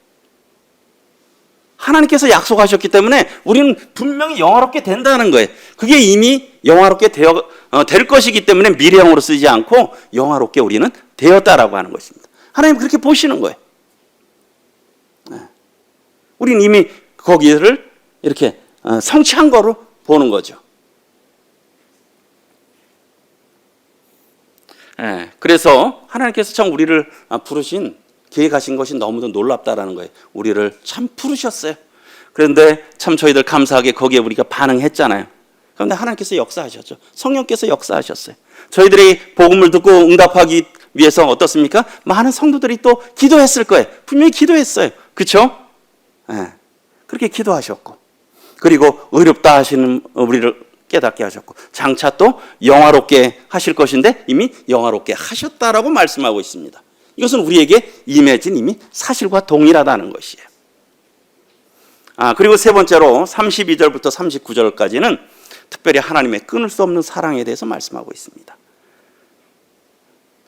S1: 하나님께서 약속하셨기 때문에 우리는 분명히 영화롭게 된다는 거예요. 그게 이미 영화롭게 될 것이기 때문에 미래형으로 쓰지 않고 영화롭게 우리는 되었다라고 하는 것입니다. 하나님 그렇게 보시는 거예요. 우리는 이미 거기를 이렇게 성취한 거로 보는 거죠. 그래서 하나님께서 참 우리를 부르신 계획하신 것이 너무도 놀랍다라는 거예요. 우리를 참 부르셨어요. 그런데 참 저희들 감사하게 거기에 우리가 반응했잖아요. 그런데 하나님께서 역사하셨죠. 성령께서 역사하셨어요. 저희들이 복음을 듣고 응답하기 위해서 어떻습니까? 많은 성도들이 또 기도했을 거예요. 분명히 기도했어요. 그렇죠? 그렇게 기도하셨고 그리고 의롭다 하시는 우리를 깨닫게 하셨고 장차 또 영화롭게 하실 것인데 이미 영화롭게 하셨다라고 말씀하고 있습니다. 이것은 우리에게 임해진 이미 사실과 동일하다는 것이에요. 그리고 세 번째로 32절부터 39절까지는 특별히 하나님의 끊을 수 없는 사랑에 대해서 말씀하고 있습니다.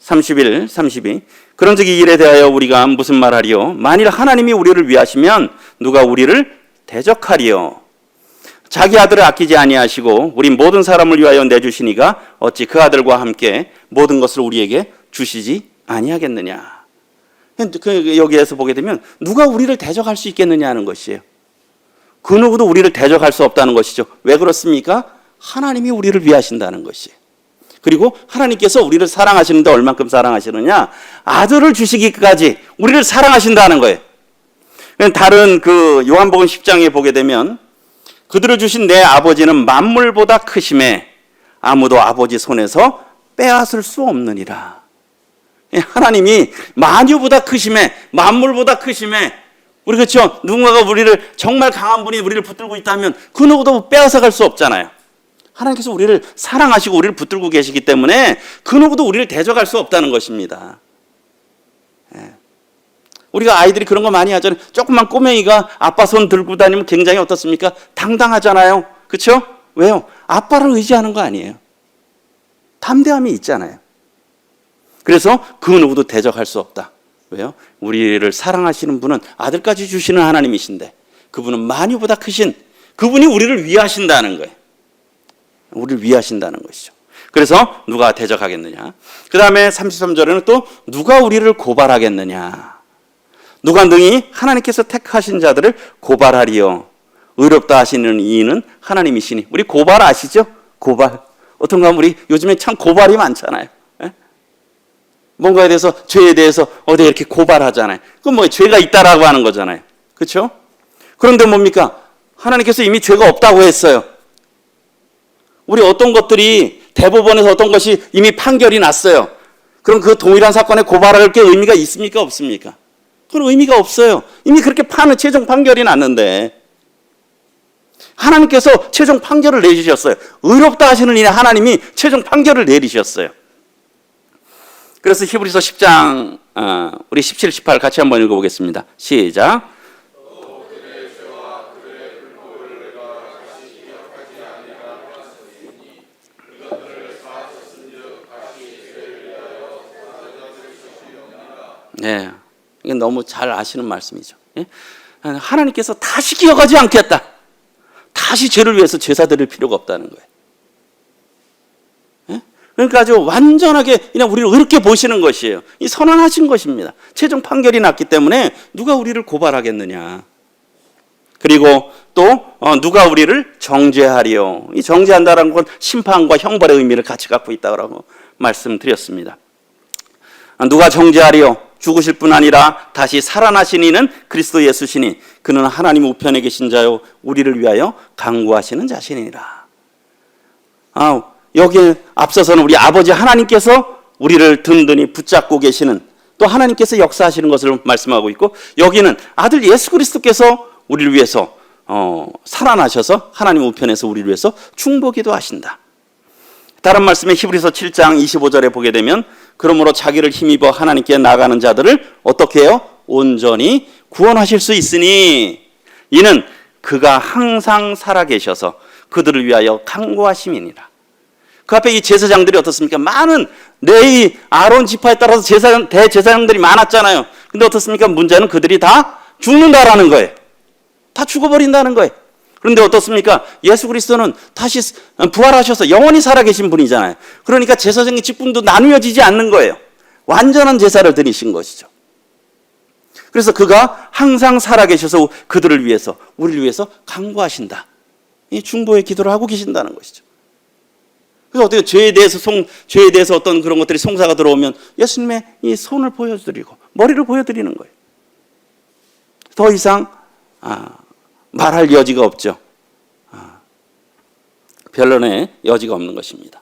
S1: 31, 32. 그런즉 이 일에 대하여 우리가 무슨 말하리요? 만일 하나님이 우리를 위하시면 누가 우리를 대적하리요? 자기 아들을 아끼지 아니하시고 우리 모든 사람을 위하여 내주시니가 어찌 그 아들과 함께 모든 것을 우리에게 주시지 아니하겠느냐? 여기에서 보게 되면 누가 우리를 대적할 수 있겠느냐 하는 것이에요. 그 누구도 우리를 대적할 수 없다는 것이죠. 왜 그렇습니까? 하나님이 우리를 위하신다는 것이에요. 그리고 하나님께서 우리를 사랑하시는데 얼만큼 사랑하시느냐? 아들을 주시기까지 우리를 사랑하신다는 거예요. 다른 그 요한복음 10장에 보게 되면 그들을 주신 내 아버지는 만물보다 크심에 아무도 아버지 손에서 빼앗을 수 없느니라. 하나님이 만유보다 크심에 만물보다 크심에 우리 그렇죠? 누군가가 우리를 정말 강한 분이 우리를 붙들고 있다면 그 누구도 빼앗아갈 수 없잖아요. 하나님께서 우리를 사랑하시고 우리를 붙들고 계시기 때문에 그 누구도 우리를 대적할 수 없다는 것입니다. 우리가 아이들이 그런 거 많이 하잖아요. 조그만 꼬맹이가 아빠 손 들고 다니면 굉장히 어떻습니까? 당당하잖아요. 그렇죠? 왜요? 아빠를 의지하는 거 아니에요. 담대함이 있잖아요. 그래서 그 누구도 대적할 수 없다. 왜요? 우리를 사랑하시는 분은 아들까지 주시는 하나님이신데 그분은 만유보다 크신 그분이 우리를 위하신다는 거예요. 우리를 위하신다는 것이죠. 그래서 누가 대적하겠느냐? 그 다음에 33절에는 또 누가 우리를 고발하겠느냐? 누가 능히 하나님께서 택하신 자들을 고발하리요? 의롭다 하시는 이는 하나님이시니. 우리 고발 아시죠? 고발. 어떤가 우리 요즘에 참 고발이 많잖아요. 뭔가에 대해서 죄에 대해서 어디 이렇게 고발하잖아요. 그건 뭐 죄가 있다라고 하는 거잖아요. 그렇죠? 그런데 뭡니까? 하나님께서 이미 죄가 없다고 했어요. 우리 어떤 것들이 대법원에서 어떤 것이 이미 판결이 났어요. 그럼 그 동일한 사건에 고발할 게 의미가 있습니까? 없습니까? 그건 의미가 없어요. 이미 그렇게 최종 판결이 났는데 하나님께서 최종 판결을 내주셨어요. 의롭다 하시는 이는 하나님이 최종 판결을 내리셨어요. 그래서 히브리서 10장 우리 17, 18 같이 한번 읽어보겠습니다. 시작. 네, 이게 너무 잘 아시는 말씀이죠. 예? 하나님께서 다시 기억하지 않겠다. 다시 죄를 위해서 제사 드릴 필요가 없다는 거예요. 예? 그러니까 아주 완전하게 그냥 우리를 의롭게 보시는 것이에요. 이 선언하신 것입니다. 최종 판결이 났기 때문에 누가 우리를 고발하겠느냐. 그리고 또 누가 우리를 정죄하리요. 이 정죄한다는 건 심판과 형벌의 의미를 같이 갖고 있다고 말씀드렸습니다. 누가 정죄하리요? 죽으실 뿐 아니라 다시 살아나신 이는 그리스도 예수시니 그는 하나님 우편에 계신 자요 우리를 위하여 간구하시는 자신이니라. 여기 앞서서는 우리 아버지 하나님께서 우리를 든든히 붙잡고 계시는, 또 하나님께서 역사하시는 것을 말씀하고 있고, 여기는 아들 예수 그리스도께서 우리를 위해서 살아나셔서 하나님 우편에서 우리를 위해서 중보기도 하신다. 다른 말씀에 히브리서 7장 25절에 보게 되면 그러므로 자기를 힘입어 하나님께 나가는 자들을 어떻게 해요? 온전히 구원하실 수 있으니 이는 그가 항상 살아계셔서 그들을 위하여 간구하심이니라. 그 앞에 이 제사장들이 어떻습니까? 많은 레위 아론 지파에 따라서 대제사장들이 많았잖아요. 근데 어떻습니까? 문제는 그들이 다 죽는다라는 거예요. 다 죽어버린다는 거예요. 그런데 어떻습니까? 예수 그리스도는 다시 부활하셔서 영원히 살아계신 분이잖아요. 그러니까 제사장의 직분도 나누어지지 않는 거예요. 완전한 제사를 드리신 것이죠. 그래서 그가 항상 살아계셔서 그들을 위해서, 우리를 위해서 간구하신다. 이 중보의 기도를 하고 계신다는 것이죠. 그래서 어떻게 죄에 대해서 어떤 그런 것들이 송사가 들어오면 예수님의 이 손을 보여드리고 머리를 보여드리는 거예요. 더 이상 말할 여지가 없죠. 변론의 여지가 없는 것입니다.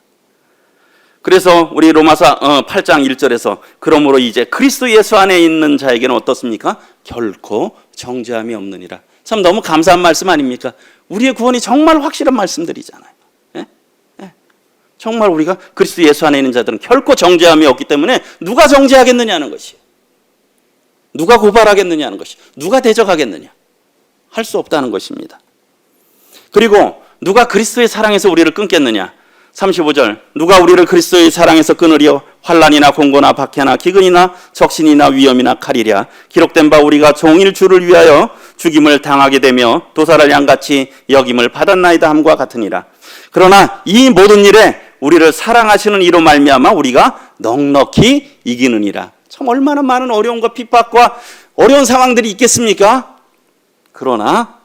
S1: 그래서 우리 로마서 8장 1절에서 그러므로 이제 그리스도 예수 안에 있는 자에게는 어떻습니까? 결코 정죄함이 없느니라. 참 너무 감사한 말씀 아닙니까? 우리의 구원이 정말 확실한 말씀들이잖아요. 예? 예. 정말 우리가 그리스도 예수 안에 있는 자들은 결코 정죄함이 없기 때문에 누가 정죄하겠느냐는 것이, 누가 고발하겠느냐는 것이, 누가 대적하겠느냐, 할 수 없다는 것입니다. 그리고 누가 그리스도의 사랑에서 우리를 끊겠느냐. 35절 누가 우리를 그리스도의 사랑에서 끊으려? 환난이나 공고나 박해나 기근이나 적신이나 위험이나 칼이랴. 기록된 바 우리가 종일 주를 위하여 죽임을 당하게 되며 도살할 양같이 여김을 받았나이다 함과 같으니라. 그러나 이 모든 일에 우리를 사랑하시는 이로 말미암아 우리가 넉넉히 이기느니라. 참 얼마나 많은 어려움과 핍박과 어려운 상황들이 있겠습니까? 그러나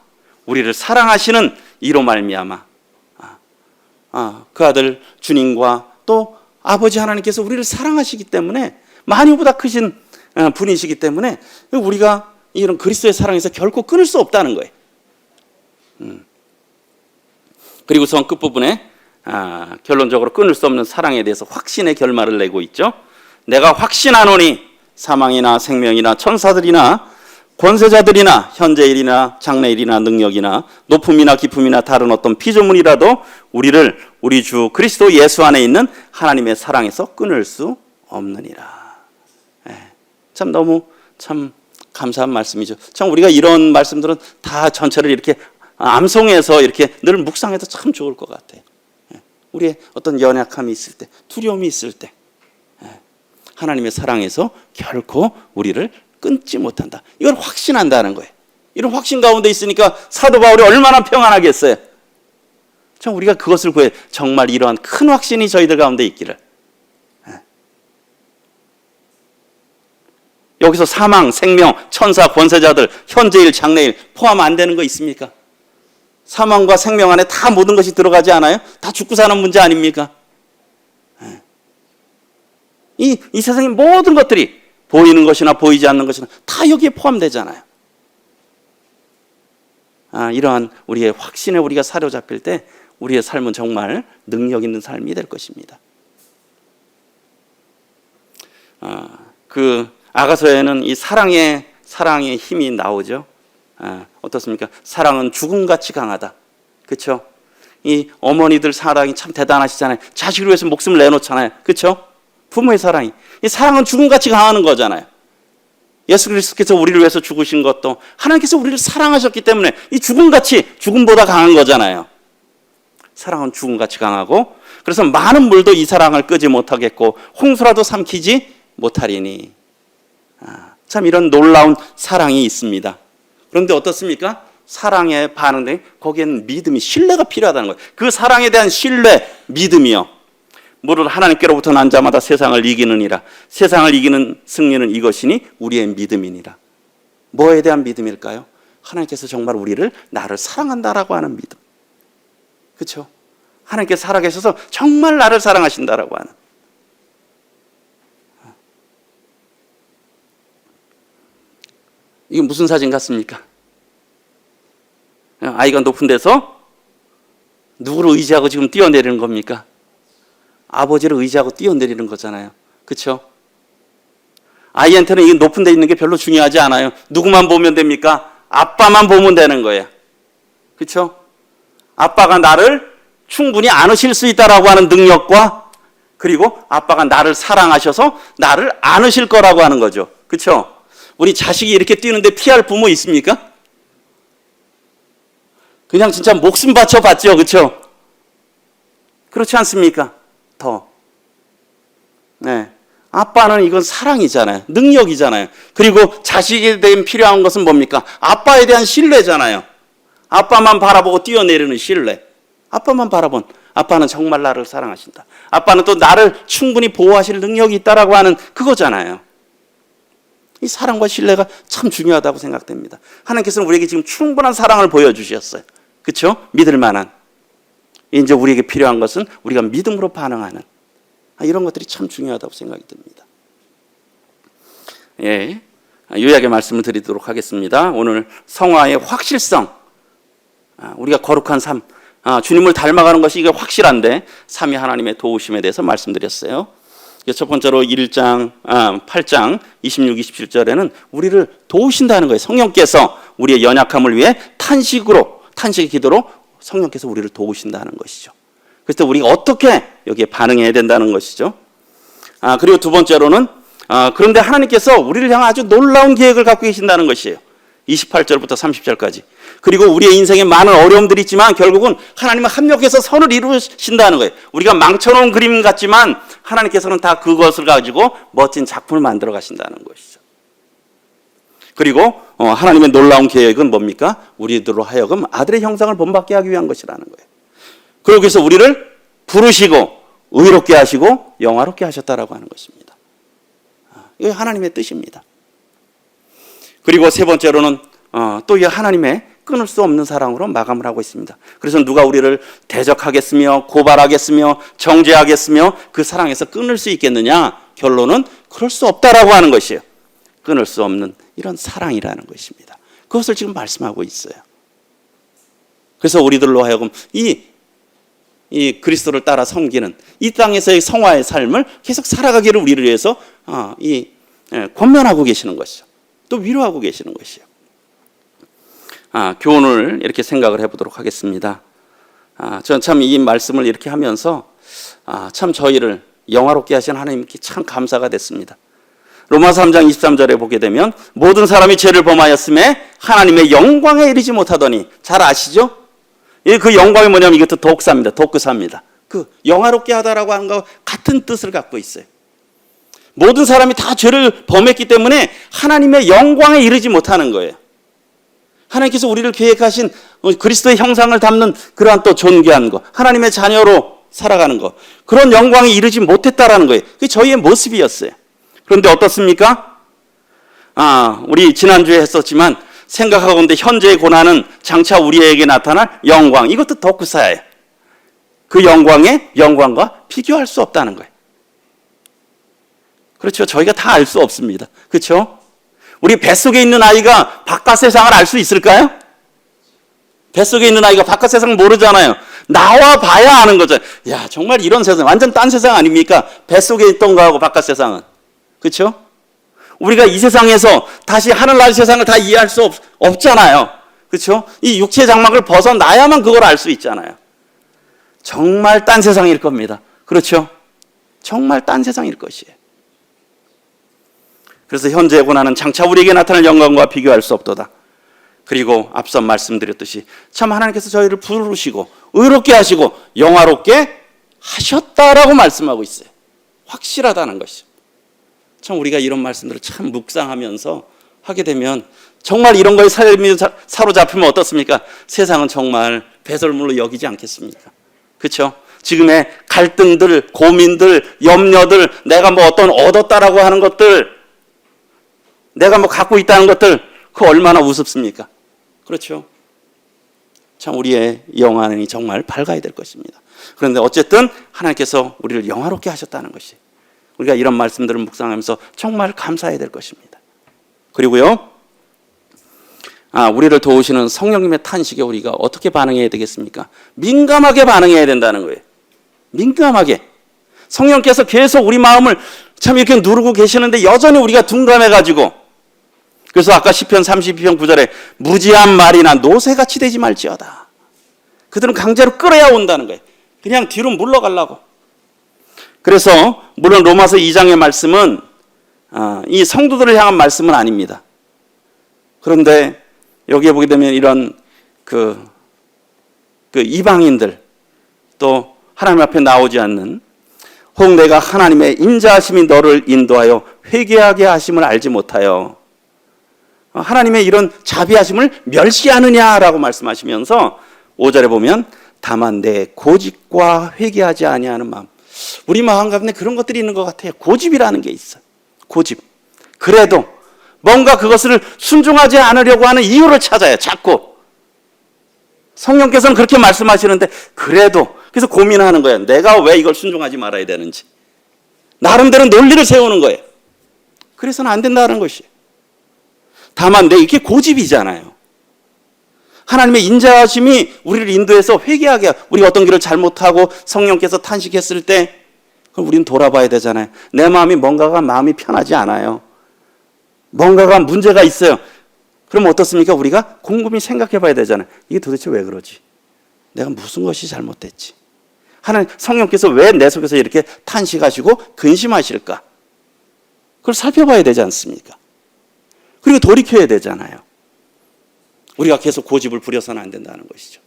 S1: 우리를 사랑하시는 이로 말미암아 그 아들 주님과 또 아버지 하나님께서 우리를 사랑하시기 때문에, 만유보다 크신 분이시기 때문에 우리가 이런 그리스도의 사랑에서 결코 끊을 수 없다는 거예요. 그리고선 끝부분에 결론적으로 끊을 수 없는 사랑에 대해서 확신의 결말을 내고 있죠. 내가 확신하노니 사망이나 생명이나 천사들이나 권세자들이나 현재일이나 장래일이나 능력이나 높음이나 깊음이나 다른 어떤 피조물이라도 우리를 우리 주 그리스도 예수 안에 있는 하나님의 사랑에서 끊을 수 없느니라. 참 너무 참 감사한 말씀이죠. 참 우리가 이런 말씀들은 다 전체를 이렇게 암송해서 이렇게 늘 묵상해도 참 좋을 것 같아요. 우리의 어떤 연약함이 있을 때, 두려움이 있을 때 하나님의 사랑에서 결코 우리를 끊지 못한다. 이걸 확신한다는 거예요. 이런 확신 가운데 있으니까 사도 바울이 얼마나 평안하겠어요. 참 우리가 그것을 구해 정말 이러한 큰 확신이 저희들 가운데 있기를. 여기서 사망, 생명, 천사, 권세자들, 현재일, 장래일 포함 안 되는 거 있습니까? 사망과 생명 안에 다 모든 것이 들어가지 않아요? 다 죽고 사는 문제 아닙니까? 이 세상의 모든 것들이 보이는 것이나 보이지 않는 것이나 다 여기에 포함되잖아요. 이러한 우리의 확신에 우리가 사로잡힐 때 우리의 삶은 정말 능력 있는 삶이 될 것입니다. 그 아가서에는 이 사랑의 힘이 나오죠. 어떻습니까? 사랑은 죽음같이 강하다. 그렇죠? 이 어머니들 사랑이 참 대단하시잖아요. 자식을 위해서 목숨을 내놓잖아요. 그렇죠? 부모의 사랑이. 이 사랑은 죽음같이 강하는 거잖아요. 예수 그리스도께서 우리를 위해서 죽으신 것도 하나님께서 우리를 사랑하셨기 때문에 이 죽음보다 강한 거잖아요. 사랑은 죽음같이 강하고, 그래서 많은 물도 이 사랑을 끄지 못하겠고 홍수라도 삼키지 못하리니. 참 이런 놀라운 사랑이 있습니다. 그런데 어떻습니까? 사랑에 반응된 거기에는 믿음이, 신뢰가 필요하다는 거예요. 그 사랑에 대한 신뢰, 믿음이요. 무릇 하나님께로부터 난 자마다 세상을 이기느니라. 세상을 이기는 승리는 이것이니 우리의 믿음이니라. 뭐에 대한 믿음일까요? 하나님께서 정말 나를 사랑한다라고 하는 믿음. 그렇죠? 하나님께서 살아계셔서 정말 나를 사랑하신다라고 하는. 이게 무슨 사진 같습니까? 아이가 높은 데서 누구를 의지하고 지금 뛰어내리는 겁니까? 아버지를 의지하고 뛰어내리는 거잖아요. 그렇죠? 아이한테는 이 높은 데 있는 게 별로 중요하지 않아요. 누구만 보면 됩니까? 아빠만 보면 되는 거예요. 그렇죠? 아빠가 나를 충분히 안으실 수 있다라고 하는 능력과, 그리고 아빠가 나를 사랑하셔서 나를 안으실 거라고 하는 거죠. 그렇죠? 우리 자식이 이렇게 뛰는데 피할 부모 있습니까? 그냥 진짜 목숨 바쳐 봤죠. 그렇죠? 그렇지 않습니까? 네. 아빠는 이건 사랑이잖아요. 능력이잖아요. 그리고 자식에 대한 필요한 것은 뭡니까? 아빠에 대한 신뢰잖아요. 아빠만 바라보고 뛰어내리는 신뢰. 아빠만 바라본, 아빠는 정말 나를 사랑하신다. 아빠는 또 나를 충분히 보호하실 능력이 있다라고 하는 그거잖아요. 이 사랑과 신뢰가 참 중요하다고 생각됩니다. 하나님께서는 우리에게 지금 충분한 사랑을 보여주셨어요. 그렇죠? 믿을 만한. 이제 우리에게 필요한 것은 우리가 믿음으로 반응하는, 이런 것들이 참 중요하다고 생각이 듭니다. 예, 요약의 말씀을 드리도록 하겠습니다. 오늘 성화의 확실성, 우리가 거룩한 삶, 주님을 닮아가는 것이 이게 확실한데 삼위 하나님의 도우심에 대해서 말씀드렸어요. 첫 번째로 8장 26, 27절에는 우리를 도우신다는 거예요. 성령께서 우리의 연약함을 위해 탄식의 기도로 성령께서 우리를 도우신다는 것이죠. 그래서 우리가 어떻게 여기에 반응해야 된다는 것이죠. 그리고 두 번째로는 그런데 하나님께서 우리를 향한 아주 놀라운 계획을 갖고 계신다는 것이에요. 28절부터 30절까지. 그리고 우리의 인생에 많은 어려움들이 있지만 결국은 하나님은 합력해서 선을 이루신다는 거예요. 우리가 망쳐놓은 그림 같지만 하나님께서는 다 그것을 가지고 멋진 작품을 만들어 가신다는 것이죠. 그리고 하나님의 놀라운 계획은 뭡니까? 우리들로 하여금 아들의 형상을 본받게 하기 위한 것이라는 거예요. 그러기 위해서 우리를 부르시고 의롭게 하시고 영화롭게 하셨다라고 하는 것입니다. 이게 하나님의 뜻입니다. 그리고 세 번째로는 또 이 하나님의 끊을 수 없는 사랑으로 마감을 하고 있습니다. 그래서 누가 우리를 대적하겠으며 고발하겠으며 정죄하겠으며 그 사랑에서 끊을 수 있겠느냐? 결론은 그럴 수 없다라고 하는 것이에요. 끊을 수 없는 이런 사랑이라는 것입니다. 그것을 지금 말씀하고 있어요. 그래서 우리들로 하여금 이 그리스도를 따라 섬기는 이 땅에서의 성화의 삶을 계속 살아가기를 우리를 위해서 권면하고 계시는 것이죠. 또 위로하고 계시는 것이에요. 교훈을 이렇게 생각을 해보도록 하겠습니다. 저는 참 이 말씀을 이렇게 하면서 참 저희를 영화롭게 하신 하나님께 참 감사가 됐습니다. 로마서 3장 23절에 보게 되면 모든 사람이 죄를 범하였음에 하나님의 영광에 이르지 못하더니, 잘 아시죠? 그 영광이 뭐냐면 이것도 독사입니다. 독사입니다. 그 영화롭게 하다라고 하는 것 같은 뜻을 갖고 있어요. 모든 사람이 다 죄를 범했기 때문에 하나님의 영광에 이르지 못하는 거예요. 하나님께서 우리를 계획하신 그리스도의 형상을 담는 그러한 또 존귀한 것, 하나님의 자녀로 살아가는 것, 그런 영광에 이르지 못했다라는 거예요. 그게 저희의 모습이었어요. 그런데 어떻습니까? 우리 지난주에 했었지만 생각하건대 현재의 고난은 장차 우리에게 나타날 영광, 이것도 덕구사예요. 그 영광과 비교할 수 없다는 거예요. 그렇죠. 저희가 다 알 수 없습니다. 그렇죠? 우리 뱃속에 있는 아이가 바깥 세상을 알 수 있을까요? 뱃속에 있는 아이가 바깥 세상을 모르잖아요. 나와 봐야 아는 거죠. 야, 정말 이런 세상, 완전 딴 세상 아닙니까? 뱃속에 있던 거하고 바깥 세상은. 그렇죠? 우리가 이 세상에서 다시 하늘날 세상을 다 이해할 수 없잖아요. 그렇죠? 이 육체 장막을 벗어나야만 그걸 알 수 있잖아요. 정말 딴 세상일 겁니다. 그렇죠? 정말 딴 세상일 것이에요. 그래서 현재의 고난은 장차 우리에게 나타날 영광과 비교할 수 없도다. 그리고 앞서 말씀드렸듯이 참 하나님께서 저희를 부르시고 의롭게 하시고 영화롭게 하셨다라고 말씀하고 있어요. 확실하다는 것이죠. 참 우리가 이런 말씀들을 참 묵상하면서 하게 되면 정말 이런 거에 삶이 사로잡히면 어떻습니까? 세상은 정말 배설물로 여기지 않겠습니까? 그렇죠? 지금의 갈등들, 고민들, 염려들, 내가 뭐 어떤 얻었다라고 하는 것들, 내가 뭐 갖고 있다는 것들, 그거 얼마나 우습습니까? 그렇죠? 참 우리의 영안이 정말 밝아야 될 것입니다. 그런데 어쨌든 하나님께서 우리를 영화롭게 하셨다는 것이, 우리가 이런 말씀들을 묵상하면서 정말 감사해야 될 것입니다. 그리고요, 우리를 도우시는 성령님의 탄식에 우리가 어떻게 반응해야 되겠습니까? 민감하게 반응해야 된다는 거예요. 민감하게. 성령께서 계속 우리 마음을 참 이렇게 누르고 계시는데 여전히 우리가 둔감해가지고, 그래서 아까 시편 32편 9절에 무지한 말이나 노새같이 되지 말지어다. 그들은 강제로 끌어야 온다는 거예요. 그냥 뒤로 물러가려고. 그래서 물론 로마서 2장의 말씀은 이 성도들을 향한 말씀은 아닙니다. 그런데 여기에 보게 되면 이런 그 이방인들, 또 하나님 앞에 나오지 않는, 혹 내가 하나님의 인자하심이 너를 인도하여 회개하게 하심을 알지 못하여 하나님의 이런 자비하심을 멸시하느냐라고 말씀하시면서 5절에 보면 다만 내 고집과 회개하지 아니하는 마음. 우리 마음 가운데 그런 것들이 있는 것 같아요. 고집이라는 게 있어요. 고집. 그래도 뭔가 그것을 순종하지 않으려고 하는 이유를 찾아요. 자꾸. 성령께서는 그렇게 말씀하시는데 그래도, 그래서 고민하는 거예요. 내가 왜 이걸 순종하지 말아야 되는지. 나름대로 논리를 세우는 거예요. 그래서는 안 된다는 것이에요. 다만 이게 고집이잖아요. 하나님의 인자하심이 우리를 인도해서 회개하게, 우리가 어떤 길을 잘못하고 성령께서 탄식했을 때 그럼 우리는 돌아봐야 되잖아요. 내 마음이 편하지 않아요. 뭔가가 문제가 있어요. 그럼 어떻습니까? 우리가 곰곰이 생각해 봐야 되잖아요. 이게 도대체 왜 그러지? 내가 무슨 것이 잘못됐지? 하나님, 성령께서 왜 내 속에서 이렇게 탄식하시고 근심하실까? 그걸 살펴봐야 되지 않습니까? 그리고 돌이켜야 되잖아요. 우리가 계속 고집을 부려서는 안 된다는 것이죠.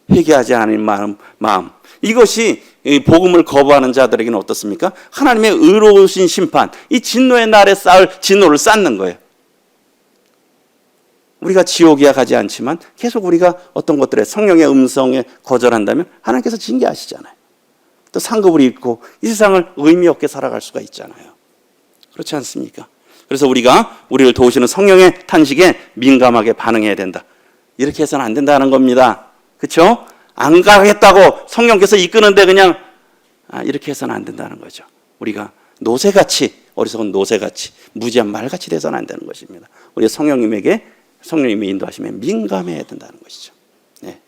S1: 회개하지 않은 마음. 이것이 복음을 거부하는 자들에게는 어떻습니까? 하나님의 의로우신 심판, 이 진노의 날에 쌓을 진노를 쌓는 거예요. 우리가 지옥이야 가지 않지만 계속 우리가 어떤 것들에 성령의 음성에 거절한다면 하나님께서 징계하시잖아요. 또 상급을 입고 이 세상을 의미 없게 살아갈 수가 있잖아요. 그렇지 않습니까? 그래서 우리가 우리를 도우시는 성령의 탄식에 민감하게 반응해야 된다. 이렇게 해서는 안 된다는 겁니다. 그렇죠? 안 가겠다고 성령께서 이끄는데 그냥 이렇게 해서는 안 된다는 거죠. 우리가 노새같이, 어리석은 노새같이, 무지한 말같이 돼서는 안 되는 것입니다. 우리 성령님의 인도하심에 민감해야 된다는 것이죠. 네.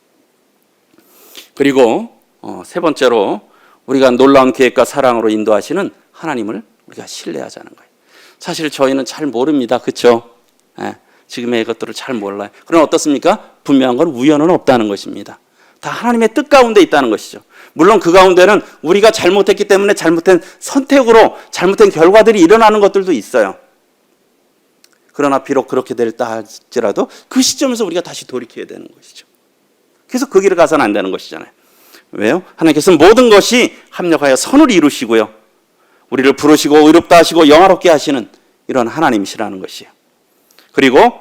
S1: 그리고 세 번째로 우리가 놀라운 계획과 사랑으로 인도하시는 하나님을 우리가 신뢰하자는 거예요. 사실 저희는 잘 모릅니다. 그렇죠? 네. 지금의 것들을 잘 몰라요. 그럼 어떻습니까? 분명한 건 우연은 없다는 것입니다. 다 하나님의 뜻 가운데 있다는 것이죠. 물론 그 가운데는 우리가 잘못했기 때문에 잘못된 선택으로 잘못된 결과들이 일어나는 것들도 있어요. 그러나 비록 그렇게 될다 할지라도 그 시점에서 우리가 다시 돌이켜야 되는 것이죠. 그래서 그 길을 가서는 안 되는 것이잖아요. 왜요? 하나님께서는 모든 것이 합력하여 선을 이루시고요, 우리를 부르시고 의롭다 하시고 영화롭게 하시는 이런 하나님이시라는 것이에요. 그리고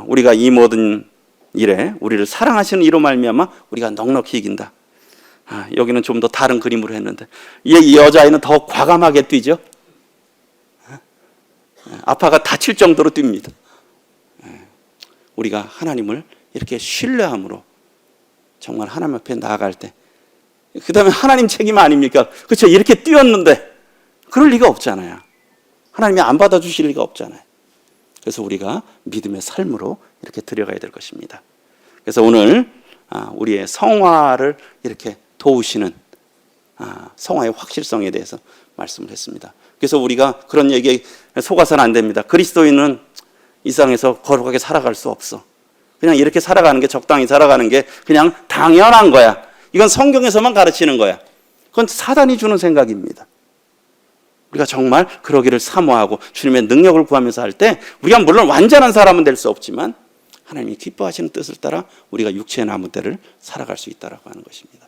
S1: 우리가 이 모든 일에 우리를 사랑하시는 이로 말미암아 우리가 넉넉히 이긴다. 여기는 좀 더 다른 그림으로 했는데 이 여자아이는 더 과감하게 뛰죠. 아빠가 다칠 정도로 뜁니다. 우리가 하나님을 이렇게 신뢰함으로 정말 하나님 앞에 나아갈 때, 그 다음에 하나님 책임 아닙니까? 그렇죠? 이렇게 뛰었는데 그럴 리가 없잖아요. 하나님이 안 받아주실 리가 없잖아요. 그래서 우리가 믿음의 삶으로 이렇게 들여가야 될 것입니다. 그래서 오늘 우리의 성화를 이렇게 도우시는 성화의 확실성에 대해서 말씀을 했습니다. 그래서 우리가 그런 얘기에 속아서는 안 됩니다. 그리스도인은 이 세상에서 거룩하게 살아갈 수 없어. 그냥 이렇게 살아가는 게, 적당히 살아가는 게 그냥 당연한 거야. 이건 성경에서만 가르치는 거야. 그건 사단이 주는 생각입니다. 우리가 정말 그러기를 사모하고 주님의 능력을 구하면서 할 때 우리가 물론 완전한 사람은 될 수 없지만 하나님이 기뻐하시는 뜻을 따라 우리가 육체의 나무대를 살아갈 수 있다라고 하는 것입니다.